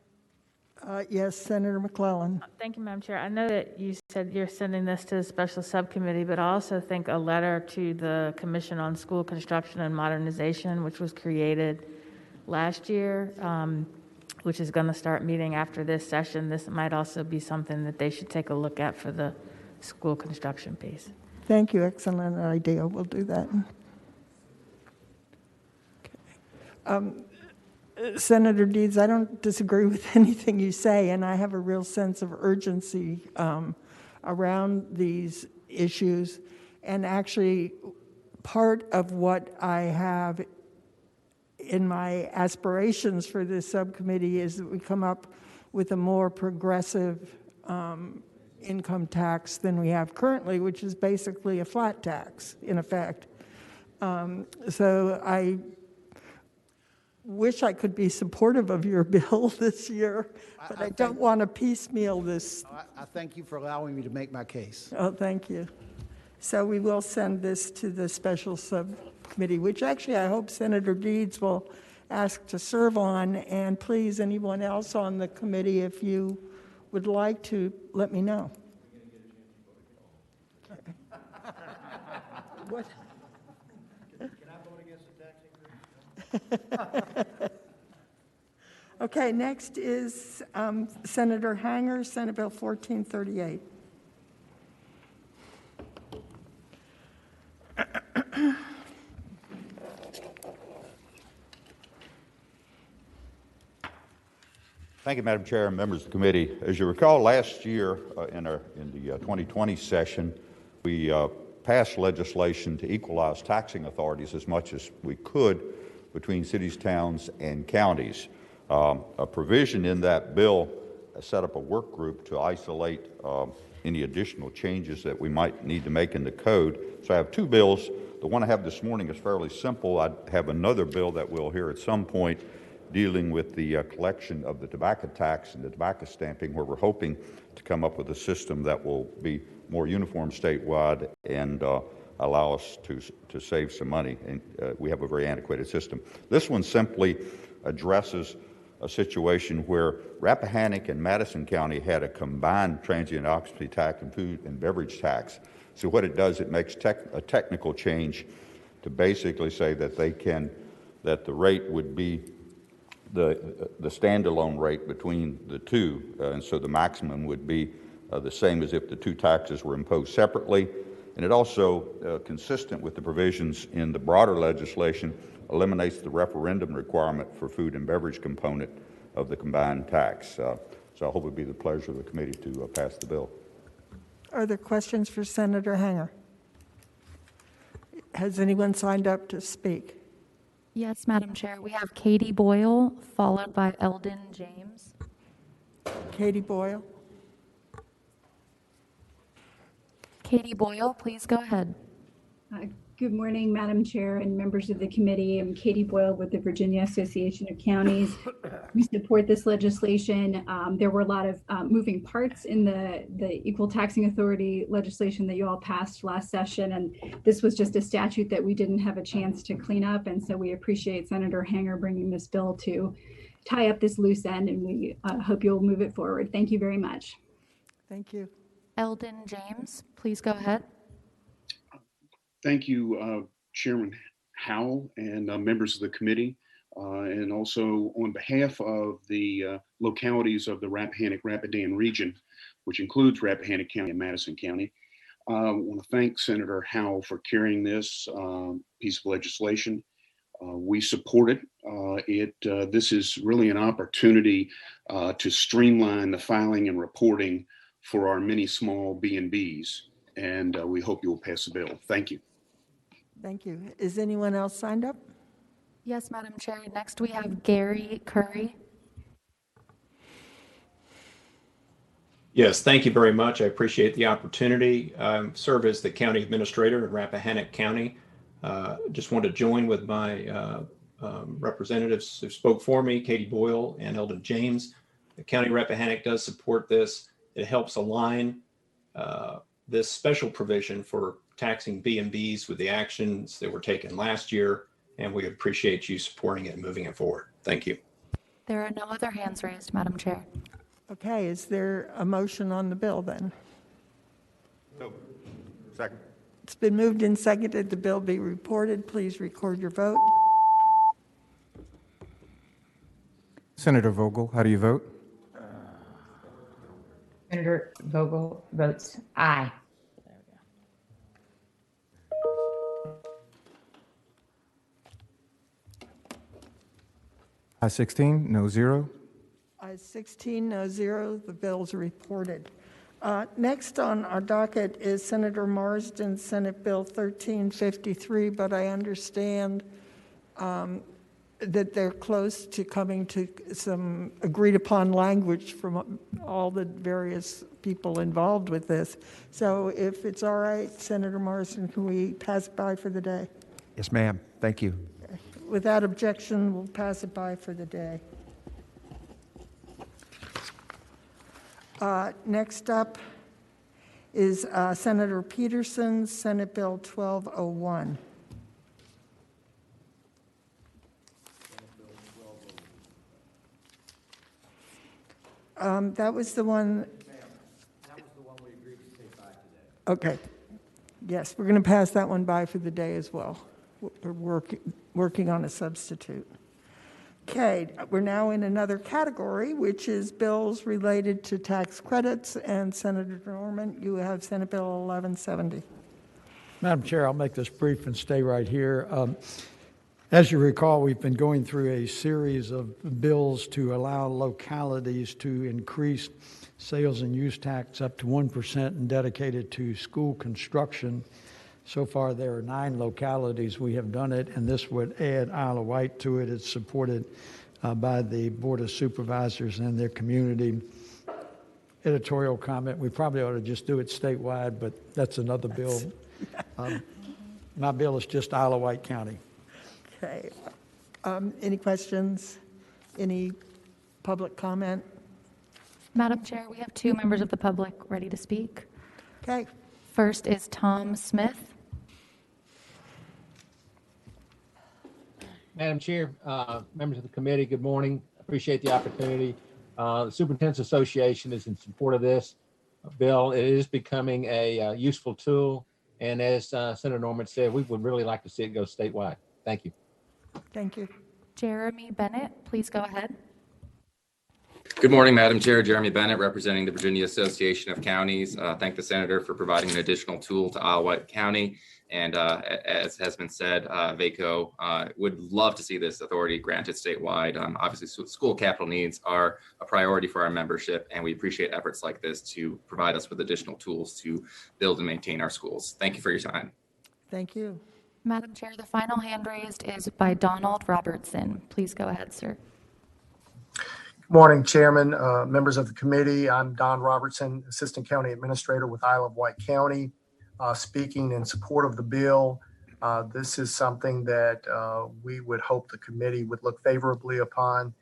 Yes, Senator McClellan. Thank you, Madam Chair. I know that you said you're sending this to the special subcommittee, but I also think a letter to the Commission on School Construction and Modernization, which was created last year, which is going to start meeting after this session. This might also be something that they should take a look at for the school construction piece. Thank you. Excellent idea. We'll do that. Okay. Senator Deeds, I don't disagree with anything you say, and I have a real sense of urgency around these issues. And actually, part of what I have in my aspirations for this subcommittee is that we come up with a more progressive income tax than we have currently, which is basically a flat tax, in effect. So I wish I could be supportive of your bill this year, but I don't want to piecemeal this. I thank you for allowing me to make my case. Oh, thank you. So we will send this to the special subcommittee, which actually I hope Senator Deeds will ask to serve on. And please, anyone else on the committee, if you would like to, let me know. What? Can I vote against the tax increase? Okay, next is Senator Hanger, Senate Bill 1438. Thank you, Madam Chair and members of the committee. As you recall, last year in the 2020 session, we passed legislation to equalize taxing authorities as much as we could between cities, towns, and counties. A provision in that bill set up a work group to isolate any additional changes that we might need to make in the code. So I have two bills. The one I have this morning is fairly simple. I have another bill that we'll hear at some point dealing with the collection of the tobacco tax and the tobacco stamping, where we're hoping to come up with a system that will be more uniform statewide and allow us to save some money. And we have a very antiquated system. This one simply addresses a situation where Rappahannock and Madison County had a combined transient occupancy tax and food and beverage tax. So what it does, it makes a technical change to basically say that that the rate would be the standalone rate between the two, and so the maximum would be the same as if the two taxes were imposed separately. And it also, consistent with the provisions in the broader legislation, eliminates the referendum requirement for food and beverage component of the combined tax. So I hope it will be the pleasure of the committee to pass the bill. Are there questions for Senator Hanger? Has anyone signed up to speak? Yes, Madam Chair. We have Katie Boyle, followed by Eldon James. Katie Boyle. Katie Boyle, please go ahead. Good morning, Madam Chair and members of the committee. I'm Katie Boyle with the Virginia Association of Counties. We support this legislation. There were a lot of moving parts in the Equal Taxing Authority legislation that you all passed last session, and this was just a statute that we didn't have a chance to clean up, and so we appreciate Senator Hanger bringing this bill to tie up this loose end, and we hope you'll move it forward. Thank you very much. Thank you. Eldon James, please go ahead. Thank you, Chairman Howell and members of the committee, and also on behalf of the localities of the Rappahannock-Rapidan region, which includes Rappahannock County and Madison County. I want to thank Senator Howell for carrying this piece of legislation. We support it. This is really an opportunity to streamline the filing and reporting for our many small B&Bs, and we hope you will pass the bill. Thank you. Thank you. Is anyone else signed up? Yes, Madam Chair. Next, we have Gary Curry. Yes, thank you very much. I appreciate the opportunity. I serve as the county administrator in Rappahannock County. Just want to join with my representatives who spoke for me, Katie Boyle and Eldon James. The County of Rappahannock does support this. It helps align this special provision for taxing B&Bs with the actions that were taken last year, and we appreciate you supporting it and moving it forward. Thank you. There are no other hands raised, Madam Chair. Okay, is there a motion on the bill then? So, second. It's been moved and seconded the bill be reported. Please record your vote. Senator Vogel, how do you vote? Senator Vogel votes aye. Aye 16, no 0. Ayes 16, no 0. The bill is reported. Next on our docket is Senator Marsden's Senate Bill 1353, but I understand that they're close to coming to some agreed upon language from all the various people involved with this. So if it's all right, Senator Marsden, can we pass it by for the day? Yes, ma'am. Thank you. Without objection, we'll pass it by for the day. Next up is Senator Peterson's Senate Bill 1201. That was the one. That was the one we agreed to take back today. Okay. Yes, we're going to pass that one by for the day as well. We're working on a substitute. Okay, we're now in another category, which is bills related to tax credits. And Senator Norman, you have Senate Bill 1170. Madam Chair, I'll make this brief and stay right here. As you recall, we've been going through a series of bills to allow localities to increase sales and use tax up to 1% and dedicated to school construction. So far, there are 9 localities we have done it, and this would add Isle of Wight to it. It's supported by the Board of Supervisors and their community. Editorial comment, we probably ought to just do it statewide, but that's another bill. My bill is just Isle of Wight County. Okay. Any questions? Any public comment? Madam Chair, we have 2 members of the public ready to speak. Okay. First is Tom Smith. Madam Chair, members of the committee, good morning. Appreciate the opportunity. The Superintendent's Association is in support of this bill. It is becoming a useful tool. And as Senator Norman said, we would really like to see it go statewide. Thank you. Thank you. Jeremy Bennett, please go ahead. Good morning, Madam Chair. Jeremy Bennett, representing the Virginia Association of Counties. Thank the Senator for providing an additional tool to Isle of Wight County. And as has been said, VACO would love to see this authority granted statewide. Obviously, school capital needs are a priority for our membership, and we appreciate efforts like this to provide us with additional tools to build and maintain our schools. Thank you for your time. Thank you. Madam Chair, the final hand raised is by Donald Robertson. Please go ahead, sir. Good morning, Chairman, members of the committee. I'm Don Robertson, Assistant County Administrator with Isle of Wight County, speaking in support of the bill. This is something that we would hope the committee would look favorably upon.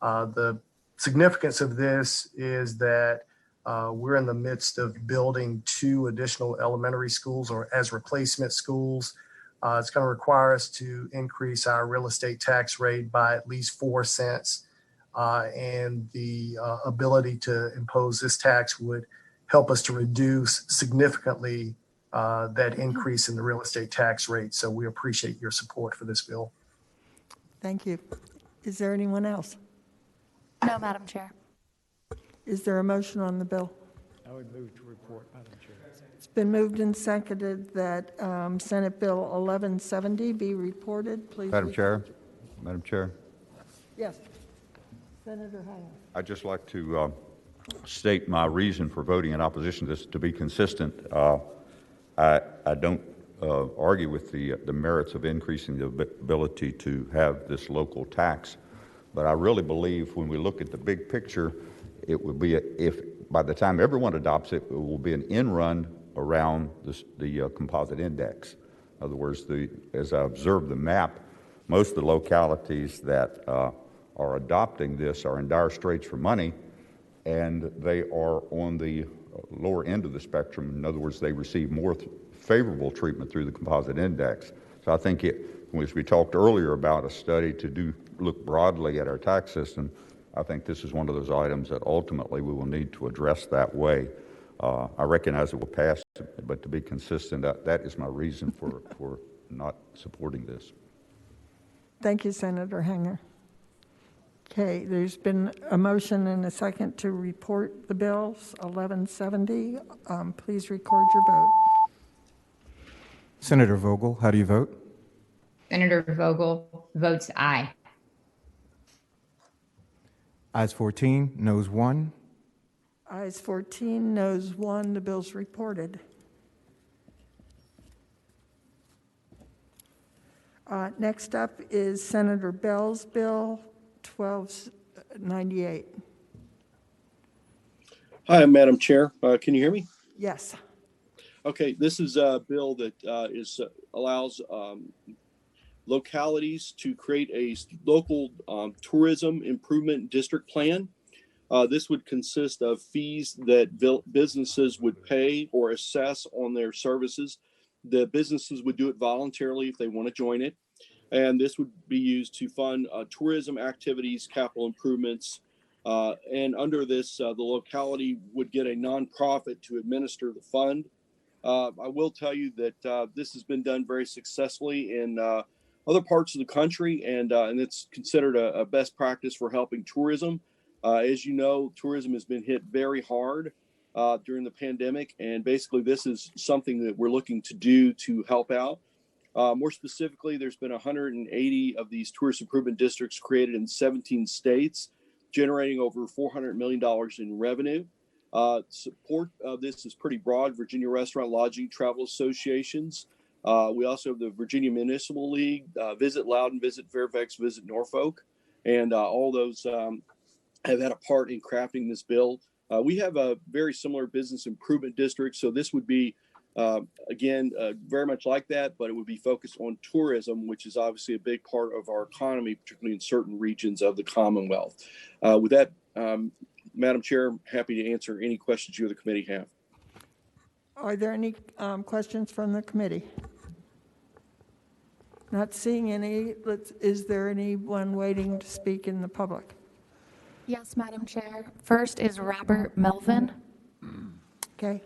The significance of this is that we're in the midst of building 2 additional elementary schools or as replacement schools. It's going to require us to increase our real estate tax rate by at least 4 cents. And the ability to impose this tax would help us to reduce significantly that increase in the real estate tax rate. So we appreciate your support for this bill. Thank you. Is there anyone else? No, Madam Chair. Is there a motion on the bill? I would move to report, Madam Chair. It's been moved and seconded that Senate Bill 1170 be reported. Please. Madam Chair. Madam Chair. Yes. Senator Hines. I'd just like to state my reason for voting in opposition to this, to be consistent. I don't argue with the merits of increasing the ability to have this local tax, but I really believe when we look at the big picture, it would be, if by the time everyone adopts it, it will be an end run around the composite index. In other words, as I observed the map, most of the localities that are adopting this are in dire straits for money, and they are on the lower end of the spectrum. In other words, they receive more favorable treatment through the composite index. So I think as we talked earlier about a study to look broadly at our tax system, I think this is one of those items that ultimately we will need to address that way. I recognize it will pass, but to be consistent, that is my reason for not supporting this. Thank you, Senator Hanger. Okay, there's been a motion and a second to report the bills, 1170. Please record your vote. Senator Vogel, how do you vote? Senator Vogel votes aye. Ayes 14, noes 1. Ayes 14, noes 1. The bill's reported. Next up is Senator Bell's bill, 1298. Hi, Madam Chair. Can you hear me? Yes. Okay, this is a bill that allows localities to create a local tourism improvement district plan. This would consist of fees that businesses would pay or assess on their services. The businesses would do it voluntarily if they want to join it. And this would be used to fund tourism activities, capital improvements. And under this, the locality would get a nonprofit to administer the fund. I will tell you that this has been done very successfully in other parts of the country, and it's considered a best practice for helping tourism. As you know, tourism has been hit very hard during the pandemic, and basically this is something that we're looking to do to help out. More specifically, there's been 180 of these tourist improvement districts created in 17 states, generating over $400 million in revenue. Support of this is pretty broad. Virginia Restaurant, Lodging, Travel Associations. We also have the Virginia Municipal League, Visit Loudoun, Visit Fairfax, Visit Norfolk, and all those have had a part in crafting this bill. We have a very similar business improvement district, so this would be, again, very much like that, but it would be focused on tourism, which is obviously a big part of our economy, particularly in certain regions of the Commonwealth. With that, Madam Chair, I'm happy to answer any questions you or the committee have. Are there any questions from the committee? Not seeing any. Is there anyone waiting to speak in the public? Yes, Madam Chair. First is Robert Melvin. Okay.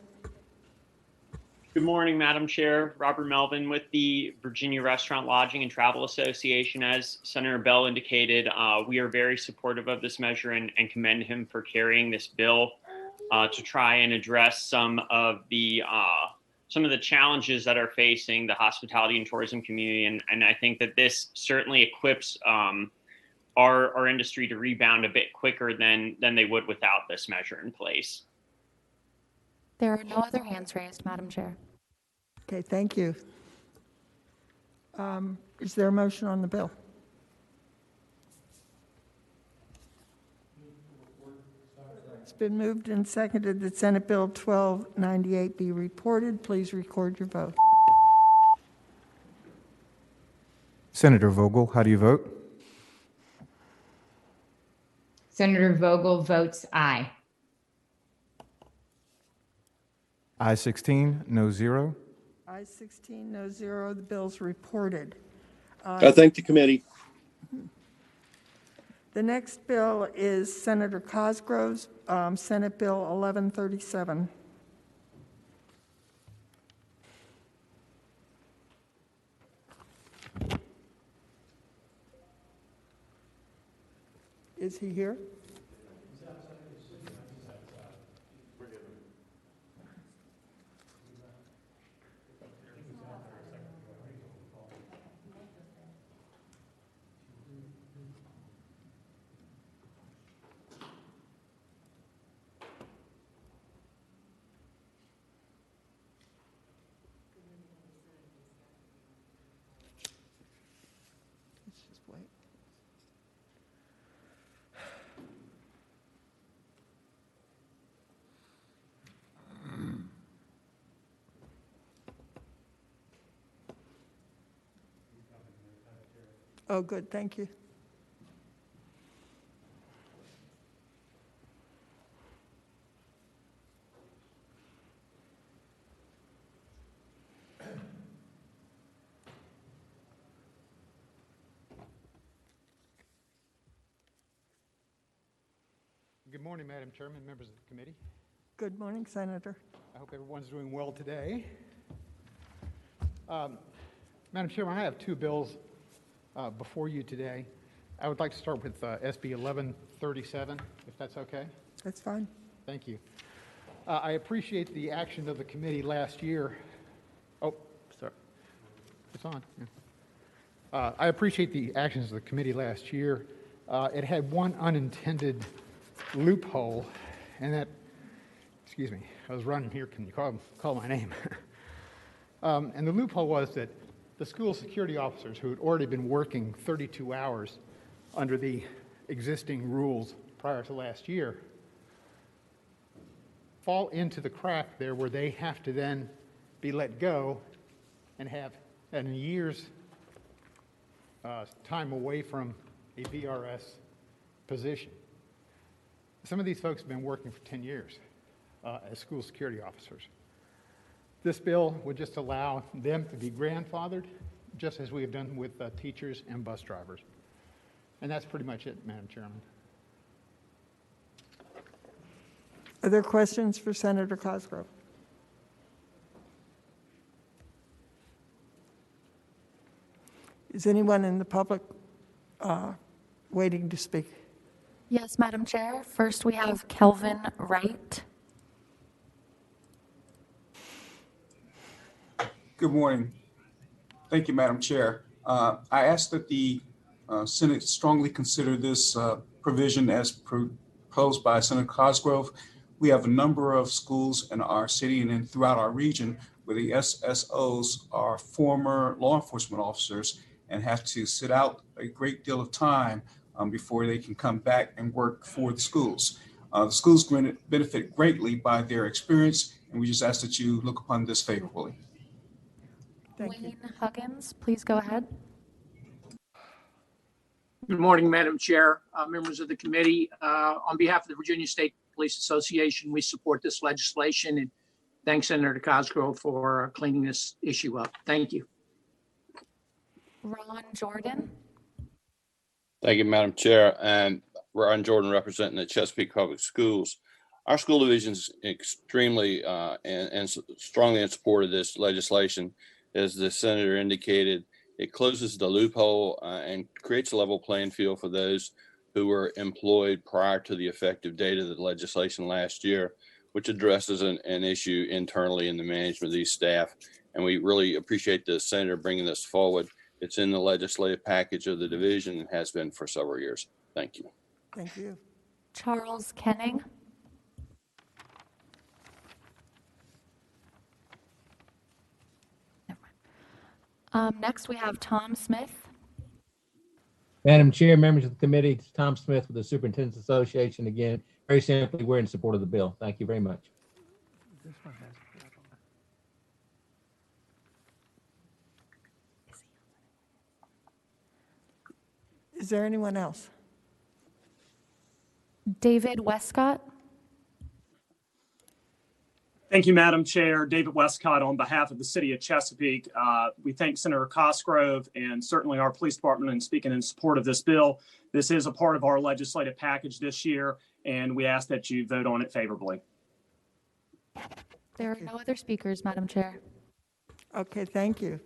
Good morning, Madam Chair. Robert Melvin with the Virginia Restaurant, Lodging, and Travel Association. As Senator Bell indicated, we are very supportive of this measure and commend him for carrying this bill to try and address some of the challenges that are facing the hospitality and tourism community. And I think that this certainly equips our industry to rebound a bit quicker than they would without this measure in place. There are no other hands raised, Madam Chair. Okay, thank you. Is there a motion on the bill? It's been moved and seconded that Senate Bill 1298 be reported. Please record your vote. Senator Vogel, how do you vote? Senator Vogel votes aye. Ayes 16, no 0. Ayes 16, no 0. The bill's reported. I thank the committee. The next bill is Senator Cosgrove's Senate Bill 1137. Is he here? Let's just wait. Oh, good, thank you. Good morning, Madam Chairman, members of the committee. Good morning, Senator. I hope everyone's doing well today. Madam Chairman, I have two bills before you today. I would like to start with SB 1137, if that's okay. That's fine. Thank you. I appreciate the action of the committee last year. Oh, sorry. It's on. Yeah. I appreciate the actions of the committee last year. It had one unintended loophole, and that, excuse me, I was running here. Can you call my name? And the loophole was that the school security officers who had already been working 32 hours under the existing rules prior to last year fall into the crack there where they have to then be let go and have a year's time away from a VRS position. Some of these folks have been working for 10 years as school security officers. This bill would just allow them to be grandfathered, just as we have done with teachers and bus drivers. And that's pretty much it, Madam Chairman. Are there questions for Senator Cosgrove? Is anyone in the public waiting to speak? Yes, Madam Chair. First, we have Kelvin Wright. Good morning. Thank you, Madam Chair. I ask that the Senate strongly consider this provision as proposed by Senator Cosgrove. We have a number of schools in our city and throughout our region where the SSOs are former law enforcement officers and have to sit out a great deal of time before they can come back and work for the schools. The schools benefit greatly by their experience, and we just ask that you look upon this favorably. Wayne Huggins, please go ahead. Good morning, Madam Chair, members of the committee. On behalf of the Virginia State Police Association, we support this legislation and thank Senator Cosgrove for cleaning this issue up. Thank you. Ron Jordan. Thank you, Madam Chair. And Ron Jordan, representing the Chesapeake Public Schools. Our school division is extremely and strongly in support of this legislation. As the senator indicated, it closes the loophole and creates a level playing field for those who were employed prior to the effective date of the legislation last year, which addresses an issue internally in the management of these staff. And we really appreciate the senator bringing this forward. It's in the legislative package of the division and has been for several years. Thank you. Thank you. Charles Kenning. Next, we have Tom Smith. Madam Chair, members of the committee, it's Tom Smith with the Superintendent's Association. Again, very simply, we're in support of the bill. Thank you very much. Is there anyone else? David Westcott. Thank you, Madam Chair. David Westcott on behalf of the City of Chesapeake. We thank Senator Cosgrove and certainly our police department in speaking in support of this bill. This is a part of our legislative package this year, and we ask that you vote on it favorably. There are no other speakers, Madam Chair. Okay, thank you.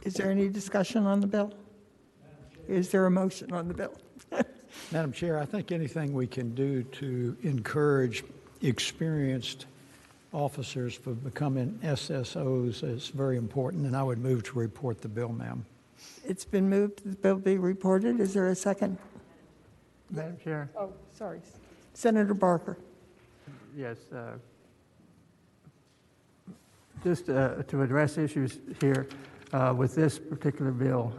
Is there any discussion on the bill? Is there a motion on the bill? Madam Chair, I think anything we can do to encourage experienced officers for becoming SSOs is very important, and I would move to report the bill, ma'am. It's been moved, the bill be reported. Is there a second? Madam Chair. Oh, sorry. Senator Barker. Yes. Just to address issues here with this particular bill,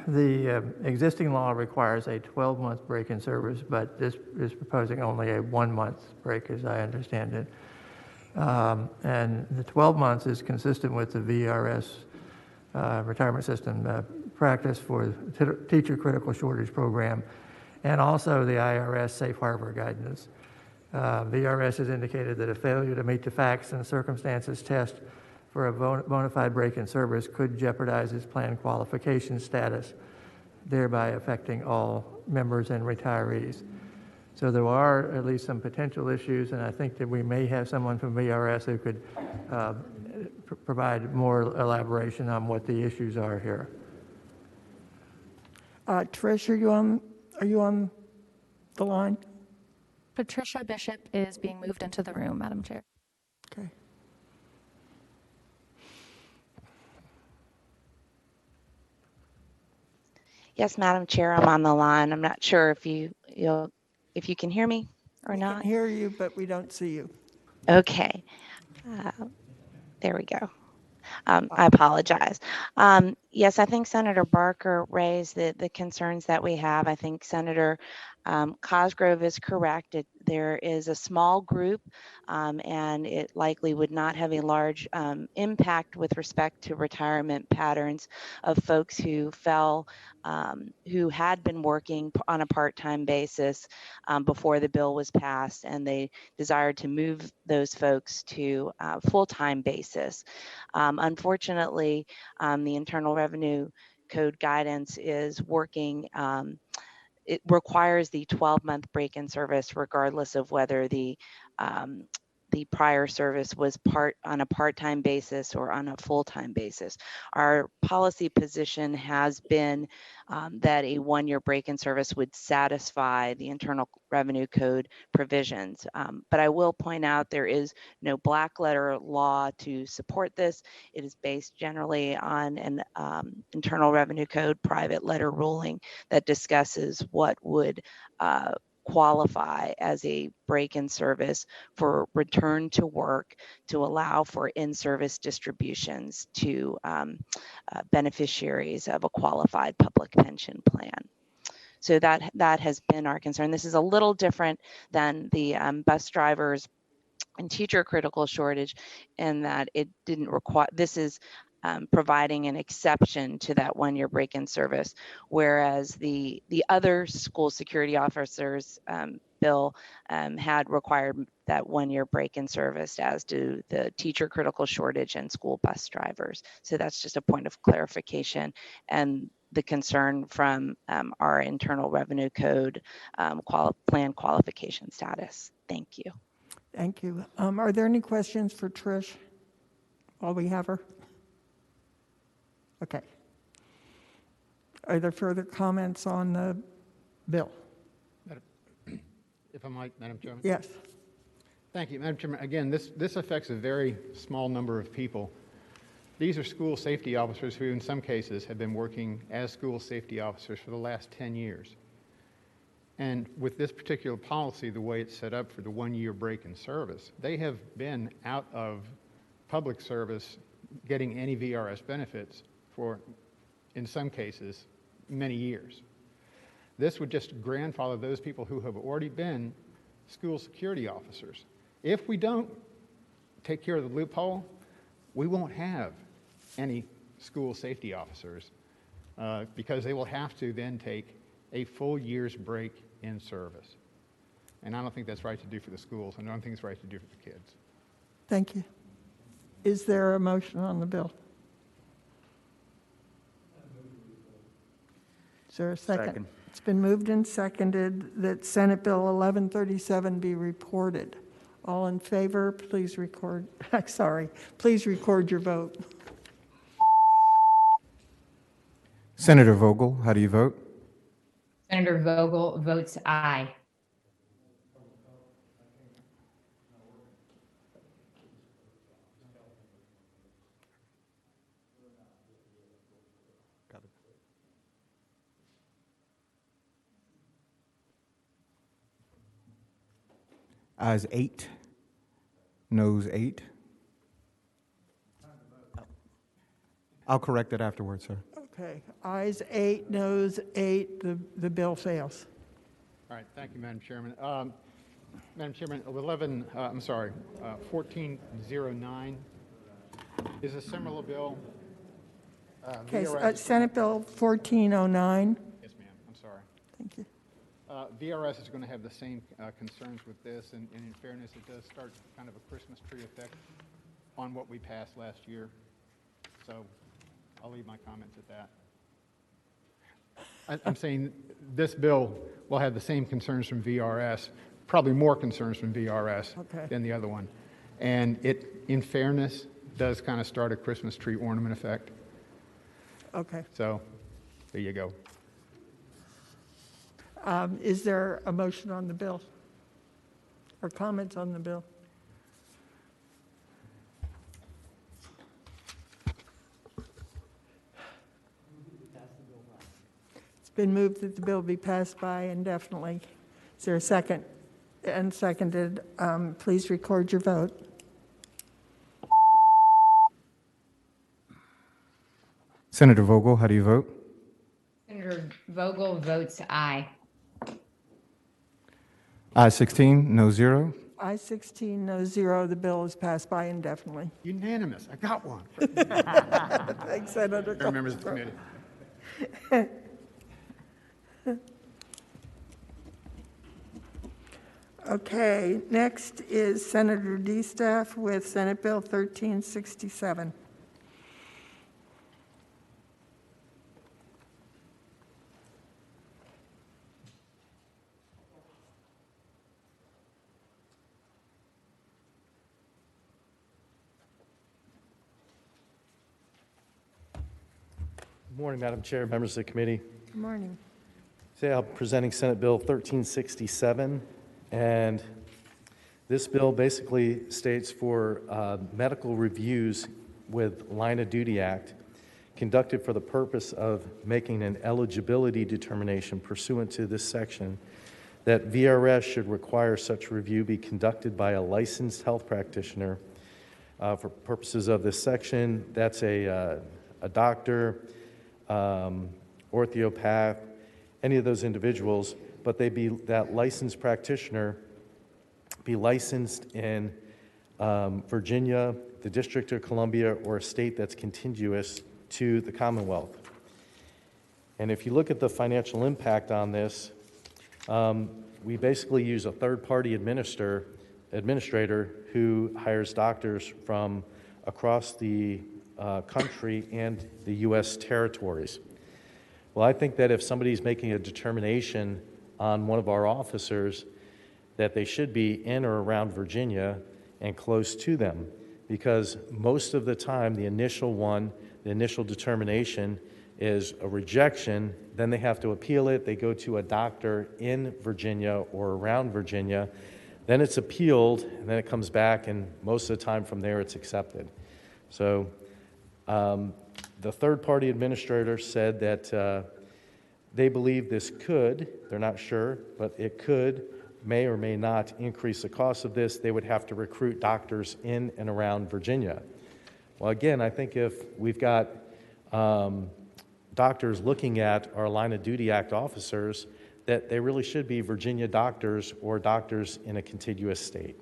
the existing law requires a 12-month break in service, but this is proposing only a 1-month break, as I understand it. And the 12 months is consistent with the VRS retirement system practice for the teacher critical shortage program, and also the IRS safe harbor guidance. VRS has indicated that a failure to meet the facts and circumstances test for a bona fide break in service could jeopardize his plan qualification status, thereby affecting all members and retirees. So there are at least some potential issues, and I think that we may have someone from VRS who could provide more elaboration on what the issues are here. Trish, are you on the line? Patricia Bishop is being moved into the room, Madam Chair. Okay. Yes, Madam Chair, I'm on the line. I'm not sure if you can hear me or not. We can hear you, but we don't see you. Okay. There we go. I apologize. Yes, I think Senator Barker raised the concerns that we have. I think Senator Cosgrove is correct. There is a small group, and it likely would not have a large impact with respect to retirement patterns of folks who who had been working on a part-time basis before the bill was passed, and they desired to move those folks to a full-time basis. Unfortunately, the Internal Revenue Code guidance is working. It requires the 12-month break in service regardless of whether the the prior service was on a part-time basis or on a full-time basis. Our policy position has been that a one-year break in service would satisfy the Internal Revenue Code provisions. But I will point out there is no black letter law to support this. It is based generally on an Internal Revenue Code private letter ruling that discusses what would qualify as a break in service for return to work to allow for in-service distributions to beneficiaries of a qualified public pension plan. So that has been our concern. This is a little different than the bus drivers and teacher critical shortage in that it didn't require, this is providing an exception to that one-year break-in service, whereas the other school security officers bill had required that one-year break-in service, as do the teacher critical shortage and school bus drivers. So that's just a point of clarification and the concern from our Internal Revenue Code plan qualification status. Thank you. Thank you. Are there any questions for Trish while we have her? Okay. Are there further comments on the bill? If I might, Madam Chairman? Yes. Thank you, Madam Chairman. Again, this affects a very small number of people. These are school safety officers who, in some cases, have been working as school safety officers for the last 10 years. And with this particular policy, the way it's set up for the one-year break in service, they have been out of public service getting any VRS benefits for, in some cases, many years. This would just grandfather those people who have already been school security officers. If we don't take care of the loophole, we won't have any school safety officers because they will have to then take a full year's break in service. And I don't think that's right to do for the schools, and I don't think it's right to do for the kids. Thank you. Is there a motion on the bill? Is there a second? Second. It's been moved and seconded that Senate Bill 1137 be reported. All in favor, please record, please record your vote. Senator Vogel, how do you vote? Senator Vogel votes aye. Ayes 8, noes 8. I'll correct it afterwards, sir. Okay, ayes 8, noes 8, the bill fails. All right, thank you, Madam Chairman. Madam Chairman, 1409 is a similar bill. Okay, Senate Bill 1409. Yes, ma'am, I'm sorry. Thank you. VRS is going to have the same concerns with this, and in fairness, it does start kind of a Christmas tree effect on what we passed last year. So I'll leave my comments at that. I'm saying this bill will have the same concerns from VRS, probably more concerns from VRS than the other one. And it, in fairness, does kind of start a Christmas tree ornament effect. Okay. So there you go. Is there a motion on the bill or comments on the bill? It's been moved that the bill be passed by indefinitely. Is there a second? And seconded. Please record your vote. Senator Vogel, how do you vote? Senator Vogel votes aye. Ayes 16, no 0. Ayes 16, no 0. The bill is passed by indefinitely. Unanimous. I got one. Thanks, Senator. Members of the committee. Okay, next is Senator DeStaff with Senate Bill 1367. Good morning, Madam Chair, members of the committee. Good morning. Today I'm presenting Senate Bill 1367, and this bill basically states for medical reviews with Line of Duty Act conducted for the purpose of making an eligibility determination pursuant to this section, that VRS should require such review be conducted by a licensed health practitioner. For purposes of this section, that's a doctor, orthopath, any of those individuals, but that licensed practitioner be licensed in Virginia, the District of Columbia, or a state that's contiguous to the Commonwealth. And if you look at the financial impact on this, we basically use a third-party administrator who hires doctors from across the country and the U.S. territories. Well, I think that if somebody's making a determination on one of our officers, that they should be in or around Virginia and close to them, because most of the time the initial determination is a rejection, then they have to appeal it, they go to a doctor in Virginia or around Virginia, then it's appealed, and then it comes back, and most of the time from there it's accepted. So the third-party administrator said that they believe this could, they're not sure, but it may or may not increase the cost of this. They would have to recruit doctors in and around Virginia. Well, again, I think if we've got doctors looking at our Line of Duty Act officers, that they really should be Virginia doctors or doctors in a contiguous state.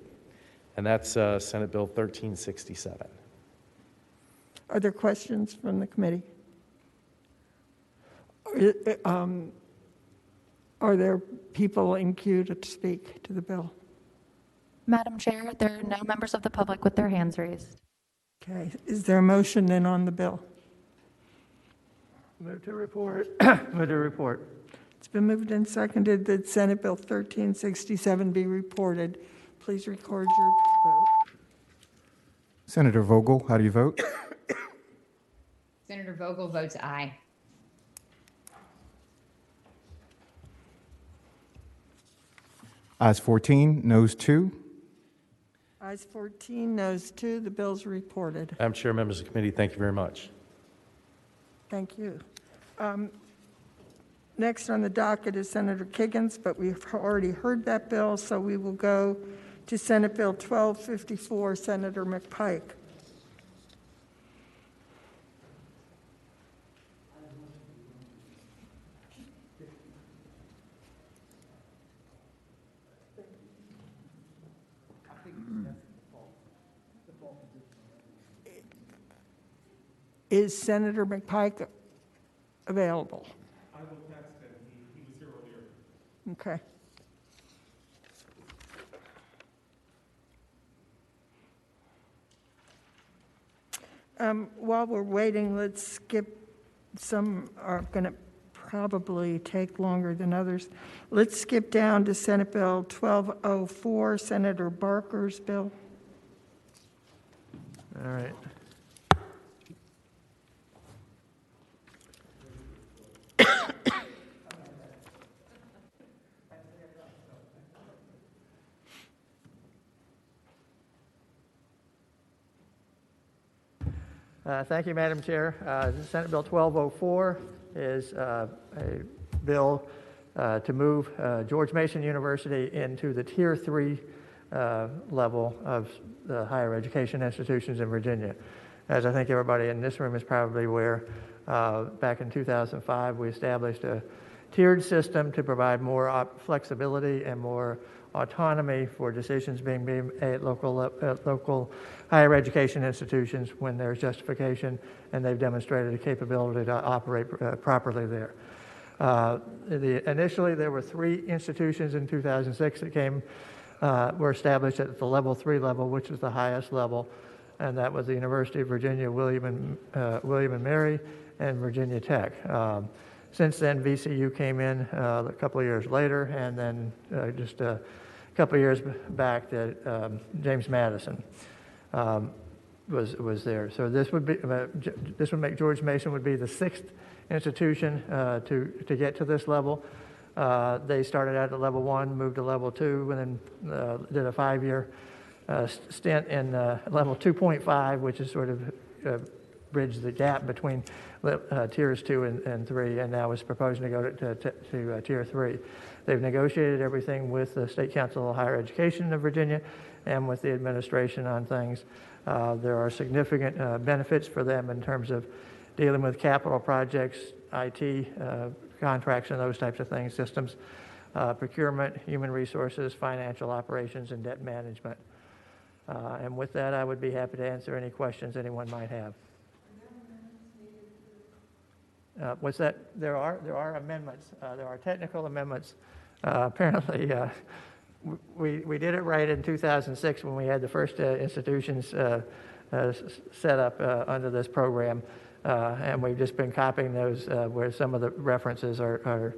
And that's Senate Bill 1367. Are there questions from the committee? Are there people in queue to speak to the bill? Madam Chair, there are no members of the public with their hands raised. Okay. Is there a motion then on the bill? Move to report. Move to report. It's been moved and seconded that Senate Bill 1367 be reported. Please record your vote. Senator Vogel, how do you vote? Senator Vogel votes aye. Ayes 14, noes 2. Ayes 14, noes 2. The bill's reported. Madam Chair, members of the committee, thank you very much. Thank you. Next on the docket is Senator Kiggins, but we've already heard that bill, so we will go to Senate Bill 1254, Senator McPike. Is Senator McPike available? I will text him. He was here earlier. Okay. While we're waiting, let's skip some are going to probably take longer than others. Let's skip down to Senate Bill 1204, Senator Barker's bill. All right. Thank you, Madam Chair. Senate Bill 1204 is a bill to move George Mason University into the Tier 3 level of the higher education institutions in Virginia. As I think everybody in this room is probably aware, back in 2005, we established a tiered system to provide more flexibility and more autonomy for decisions being made at local higher education institutions when there's justification and they've demonstrated a capability to operate properly there. Initially, there were 3 institutions in 2006 that were established at the level 3 level, which is the highest level, and that was the University of Virginia, William and Mary, and Virginia Tech. Since then, VCU came in a couple of years later, and then just a couple of years back, that James Madison was there. So this would make George Mason would be the 6th institution to get to this level. They started out at level 1, moved to level 2, and then did a 5-year stint in level 2.5, which is sort of bridge the gap between tiers 2 and 3, and now is proposing to go to tier 3. They've negotiated everything with the State Council of Higher Education of Virginia and with the administration on things. There are significant benefits for them in terms of dealing with capital projects, IT contracts and those types of things, systems, procurement, human resources, financial operations, and debt management. And with that, I would be happy to answer any questions anyone might have. What's that? There are amendments. There are technical amendments. Apparently, we did it right in 2006 when we had the first institutions set up under this program, and we've just been copying those where some of the references are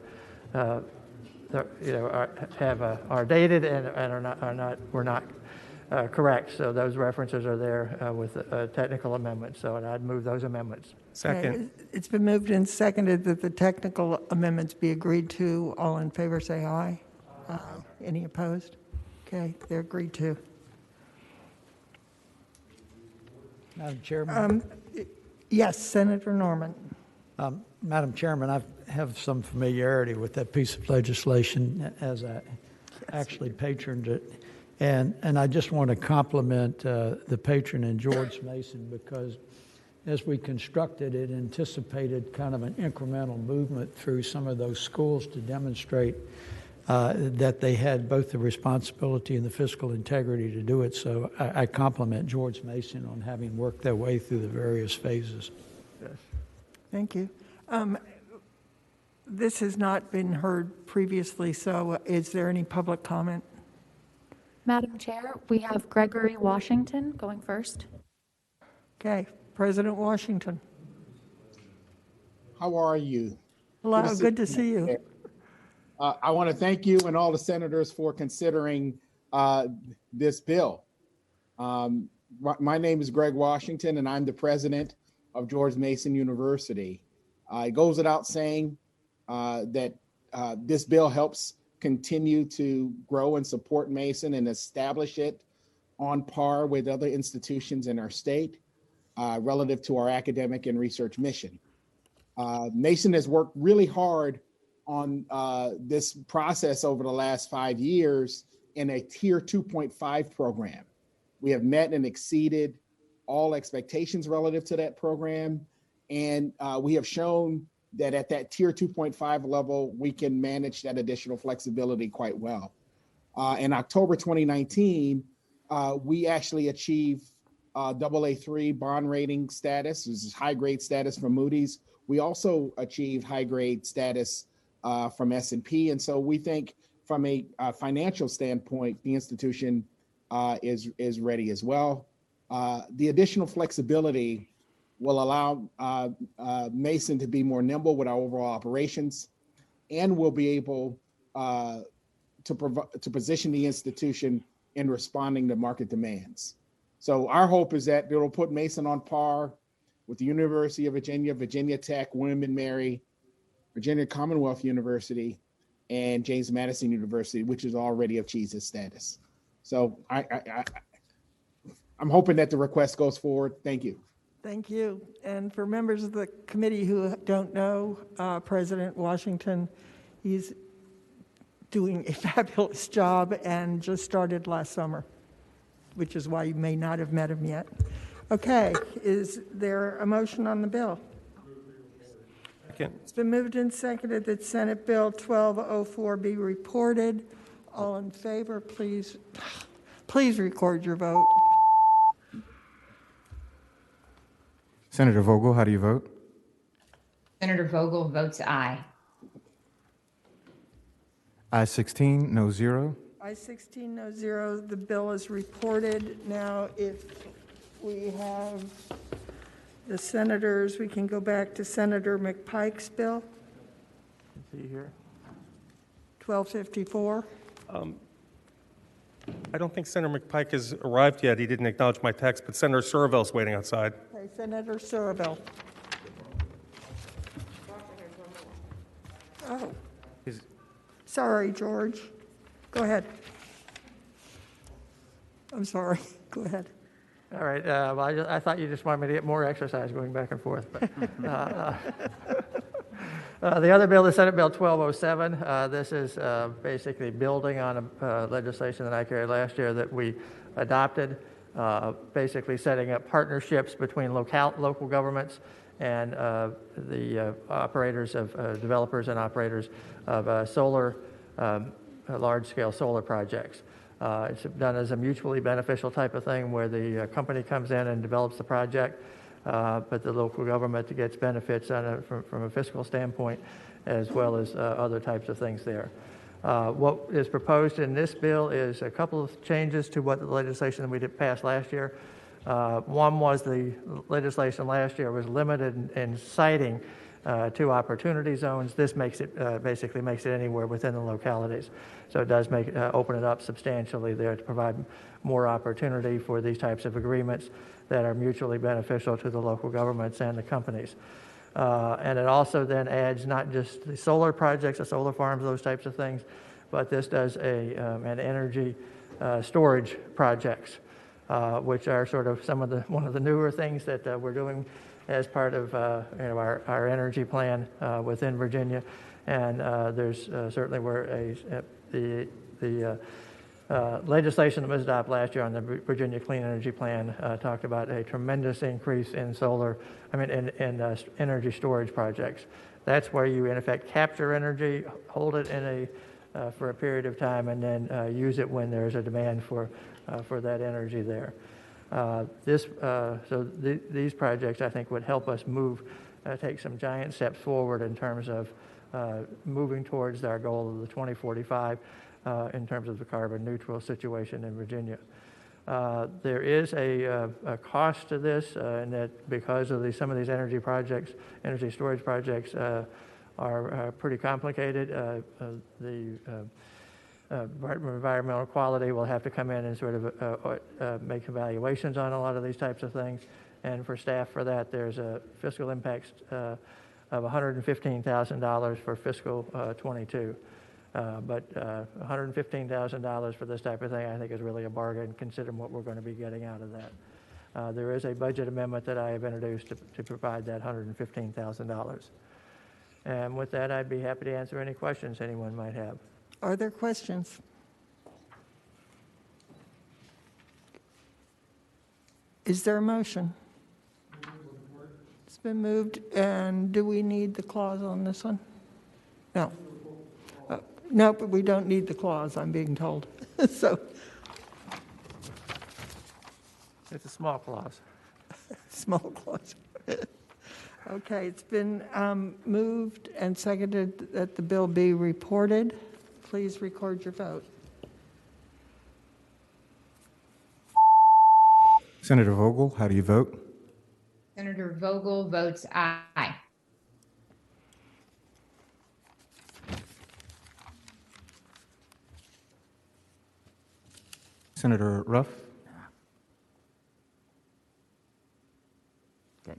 dated and were not correct. So those references are there with technical amendments. So I'd move those amendments. Second. Okay. It's been moved and seconded that the technical amendments be agreed to. All in favor say aye. Aye. Any opposed? Okay, they're agreed to. Madam Chairman? Yes, Senator Norman. Madam Chairman, I have some familiarity with that piece of legislation as I actually patroned it. And I just want to compliment the patron and George Mason, because as we constructed it, anticipated kind of an incremental movement through some of those schools to demonstrate that they had both the responsibility and the fiscal integrity to do it. So I compliment George Mason on having worked their way through the various phases. Yes. Thank you. This has not been heard previously, so is there any public comment? Madam Chair, we have Gregory Washington going first. Okay, President Washington. How are you? Hello, good to see you. I want to thank you and all the senators for considering this bill. My name is Greg Washington, and I'm the president of George Mason University. It goes without saying that this bill helps continue to grow and support Mason and establish it on par with other institutions in our state relative to our academic and research mission. Mason has worked really hard on this process over the last 5 years in a tier 2.5 program. We have met and exceeded all expectations relative to that program. And we have shown that at that tier 2.5 level, we can manage that additional flexibility quite well. In October 2019, we actually achieved AA3 bond rating status. This is high grade status from Moody's. We also achieved high grade status from S&P. And so we think from a financial standpoint, the institution is ready as well. The additional flexibility will allow Mason to be more nimble with our overall operations, and will be able to position the institution in responding to market demands. So our hope is that it'll put Mason on par with the University of Virginia, Virginia Tech, William and Mary, Virginia Commonwealth University, and James Madison University, which is already achieved its status. So I'm hoping that the request goes forward. Thank you. Thank you. And for members of the committee who don't know President Washington, he's doing a fabulous job and just started last summer, which is why you may not have met him yet. Okay, is there a motion on the bill? It's been moved and seconded that Senate Bill 1204 be reported. All in favor, please record your vote. Senator Vogel, how do you vote? Senator Vogel votes aye. Ayes 16, no 0. Ayes 16, no 0. The bill is reported. Now, if we have the senators, we can go back to Senator McPike's bill. Let's see here. 1254. I don't think Senator McPike has arrived yet. He didn't acknowledge my text, but Senator Surville's waiting outside. Okay, Senator Surville. Oh, sorry, George. Go ahead. I'm sorry. Go ahead. All right, well, I thought you just wanted me to get more exercise going back and forth. But, the other bill is Senate Bill 1207. This is basically building on legislation that I carried last year that we adopted, basically setting up partnerships between local governments and the operators of developers and operators of solar, large-scale solar projects. It's done as a mutually beneficial type of thing where the company comes in and develops the project, but the local government gets benefits from a fiscal standpoint as well as other types of things there. What is proposed in this bill is a couple of changes to what the legislation that we did pass last year. One was the legislation last year was limited in siting to opportunity zones. This makes it basically makes it anywhere within the localities. So it does open it up substantially there to provide more opportunity for these types of agreements that are mutually beneficial to the local governments and the companies. And it also then adds not just the solar projects, the solar farms, those types of things, but this does an energy storage projects, which are sort of one of the newer things that we're doing as part of our energy plan within Virginia. And there's certainly where the legislation that was adopted last year on the Virginia Clean Energy Plan talked about a tremendous increase in energy storage projects. That's where you, in effect, capture energy, hold it for a period of time, and then use it when there's a demand for that energy there. These projects, I think, would help us take some giant steps forward in terms of moving towards our goal of the 2045 in terms of the carbon neutral situation in Virginia. There is a cost to this, and that because of some of these energy storage projects are pretty complicated. The Department of Environmental Quality will have to come in and sort of make evaluations on a lot of these types of things. And for staff for that, there's a fiscal impact of $115,000 for fiscal 22. But $115,000 for this type of thing, I think, is really a bargain considering what we're going to be getting out of that. There is a budget amendment that I have introduced to provide that $115,000. And with that, I'd be happy to answer any questions anyone might have. Are there questions? Is there a motion? It's been moved, and do we need the clause on this one? No. No, but we don't need the clause, I'm being told. So. It's a small clause. Small clause. Okay, it's been moved and seconded that the bill be reported. Please record your vote. Senator Vogel, how do you vote? Senator Vogel votes aye. Senator Ruff? Okay.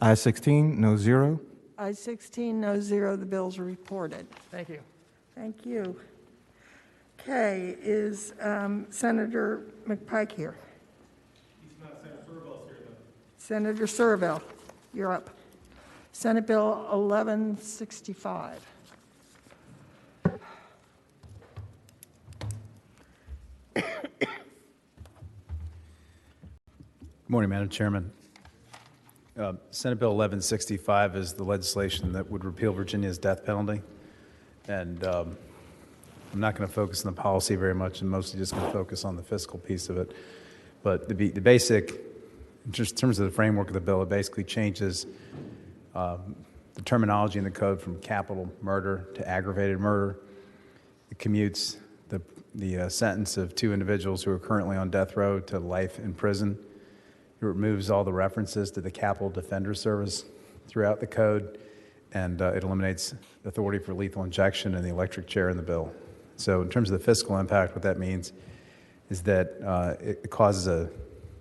Ayes 16, no 0. Ayes 16, no 0, the bill's reported. Thank you. Thank you. Okay, is Senator McPike here? He's not. Senator Surville's here, though. Senator Surville, you're up. Senate Bill 1165. Good morning, Madam Chairman. Senate Bill 1165 is the legislation that would repeal Virginia's death penalty. And I'm not going to focus on the policy very much, and mostly just going to focus on the fiscal piece of it. But the basic, in terms of the framework of the bill, it basically changes the terminology in the code from capital murder to aggravated murder. It commutes the sentence of two individuals who are currently on death row to life in prison. It removes all the references to the Capital Defender Service throughout the code, and it eliminates authority for lethal injection and the electric chair in the bill. So in terms of the fiscal impact, what that means is that it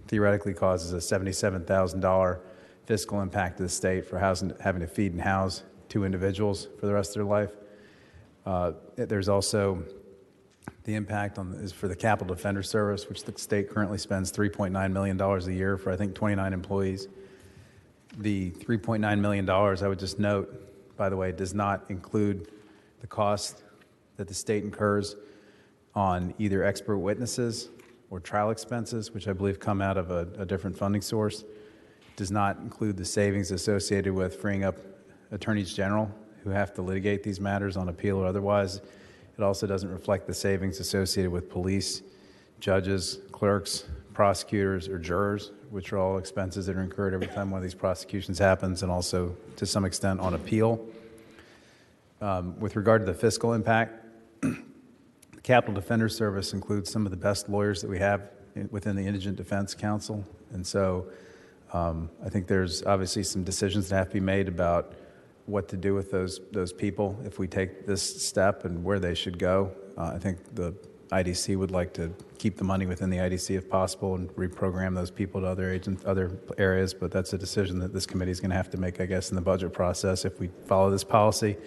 theoretically causes a $77,000 fiscal impact to the state for having to feed and house two individuals for the rest of their life. There's also the impact is for the Capital Defender Service, which the state currently spends $3.9 million a year for, I think, 29 employees. The $3.9 million, I would just note, by the way, does not include the cost that the state incurs on either expert witnesses or trial expenses, which I believe come out of a different funding source. It does not include the savings associated with freeing up attorneys general who have to litigate these matters on appeal or otherwise. It also doesn't reflect the savings associated with police, judges, clerks, prosecutors, or jurors, which are all expenses that are incurred every time one of these prosecutions happens, and also to some extent on appeal. With regard to the fiscal impact, the Capital Defender Service includes some of the best lawyers that we have within the Indigent Defense Council. And so I think there's obviously some decisions that have to be made about what to do with those people if we take this step and where they should go. I think the IDC would like to keep the money within the IDC if possible and reprogram those people to other areas, but that's a decision that this committee is going to have to make, I guess, in the budget process if we follow this policy.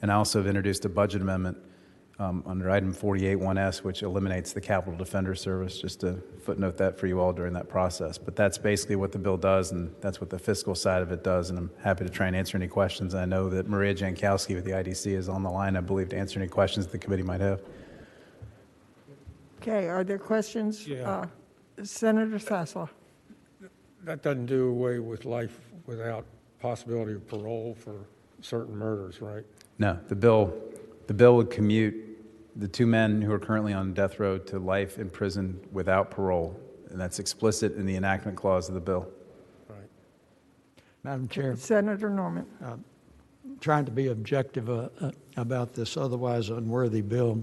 And I also have introduced a budget amendment under item 48-1S, which eliminates the Capital Defender Service, just to footnote that for you all during that process. But that's basically what the bill does, and that's what the fiscal side of it does, and I'm happy to try and answer any questions. I know that Maria Jankowski with the IDC is on the line, I believe, to answer any questions the committee might have. Okay, are there questions? Yeah. Senator Sassler. That doesn't do away with life without possibility of parole for certain murders, right? No, the bill would commute the two men who are currently on death row to life in prison without parole, and that's explicit in the enactment clause of the bill. Right. Madam Chair, Senator Norman. trying to be objective about this otherwise unworthy bill.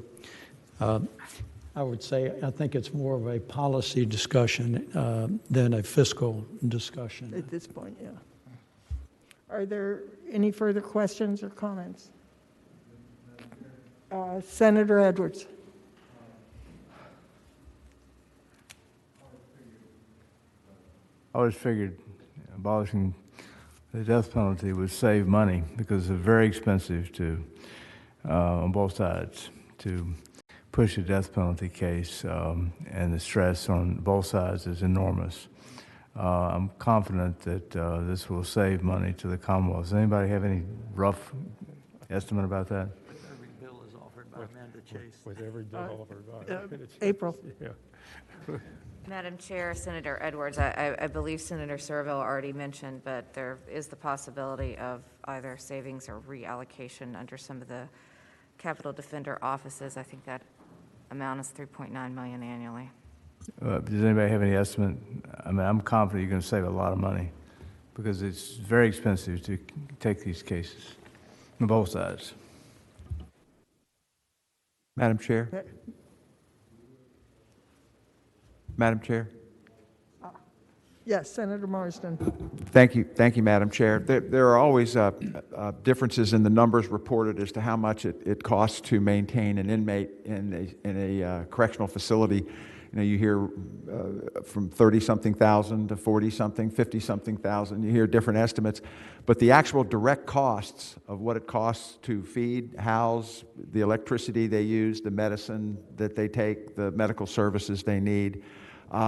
I would say I think it's more of a policy discussion than a fiscal discussion. At this point, yeah. Are there any further questions or comments? Senator Edwards. I always figured abolishing the death penalty would save money because it's very expensive to, on both sides, to push a death penalty case, and the stress on both sides is enormous. I'm confident that this will save money to the Commonwealth. Does anybody have any rough estimate about that? Every bill is offered by Amanda Chase. With every bill offered by April. Yeah. Madam Chair, Senator Edwards, I believe Senator Serville already mentioned, but there is the possibility of either savings or reallocation under some of the Capital Defender offices. I think that amount is $3.9 million annually. Does anybody have any estimate? I mean, I'm confident you're going to save a lot of money because it's very expensive to take these cases on both sides. Madam Chair? Madam Chair? Yes, Senator Marsden. Thank you, Madam Chair. There are always differences in the numbers reported as to how much it costs to maintain an inmate in a correctional facility. You know, you hear from 30-something thousand to 40-something, 50-something thousand. You hear different estimates, but the actual direct costs of what it costs to feed, house, the electricity they use, the medicine that they take, the medical services they need,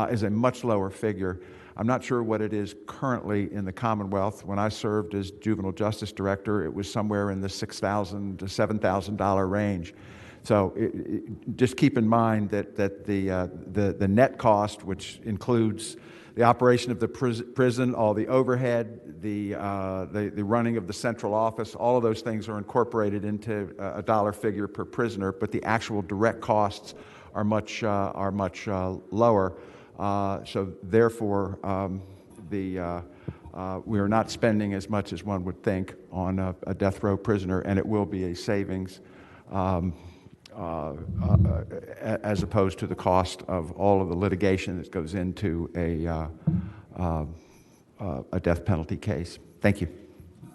is a much lower figure. I'm not sure what it is currently in the Commonwealth. When I served as juvenile justice director, it was somewhere in the $6,000 to $7,000 range. So just keep in mind that the net cost, which includes the operation of the prison, all the overhead, the running of the central office, all of those things are incorporated into a dollar figure per prisoner, but the actual direct costs are much lower. So therefore, we are not spending as much as one would think on a death row prisoner, and it will be a savings as opposed to the cost of all of the litigation that goes into a death penalty case. Thank you.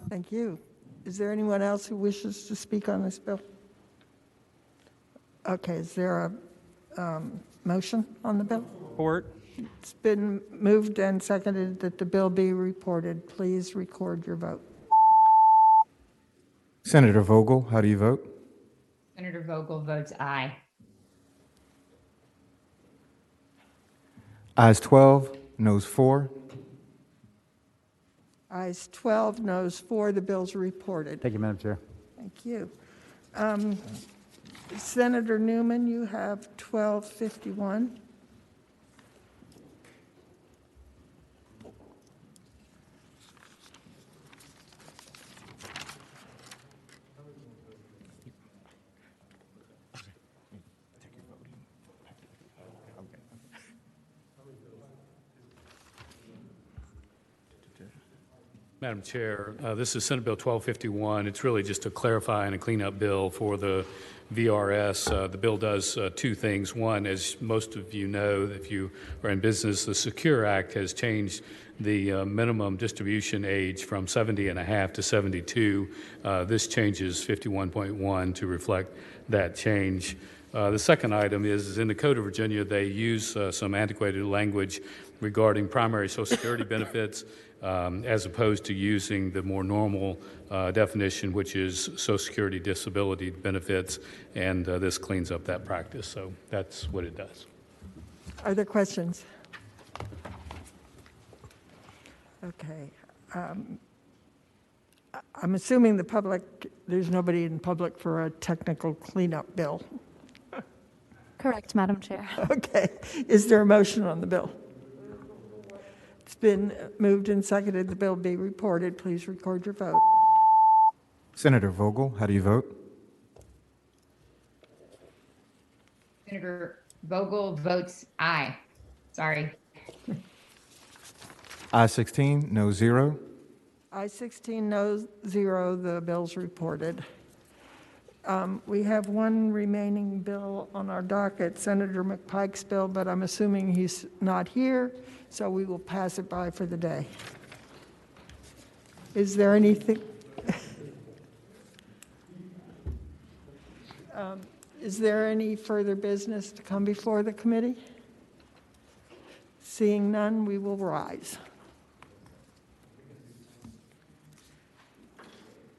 Thank you. Is there anyone else who wishes to speak on this bill? Okay, is there a motion on the bill? Report. It's been moved and seconded that the bill be reported. Please record your vote. Senator Vogel, how do you vote? Senator Vogel votes aye. Ayes 12, noes 4. Ayes 12, noes 4. The bill's reported. Thank you, Madam Chair. Thank you. Senator Newman, you have 1251. Madam Chair, this is Senate Bill 1251. It's really just a clarify and a cleanup bill for the VRS. The bill does two things. One, as most of you know, if you are in business, the Secure Act has changed the minimum distribution age from 70 and a half to 72. This changes 51.1 to reflect that change. The second item is in the Code of Virginia, they use some antiquated language regarding primary Social Security benefits as opposed to using the more normal definition, which is Social Security disability benefits, and this cleans up that practice. So that's what it does. Are there questions? Okay. I'm assuming there's nobody in public for a technical cleanup bill. Correct, Madam Chair. Okay. Is there a motion on the bill? It's been moved and seconded. The bill be reported. Please record your vote. Senator Vogel, how do you vote? Senator Vogel votes aye. Sorry. Ayes 16, no 0. Ayes 16, no 0. The bill's reported. We have one remaining bill on our docket, Senator McPike's bill, but I'm assuming he's not here, so we will pass it by for the day. Is there anything? Is there any further business to come before the committee? Seeing none, we will rise.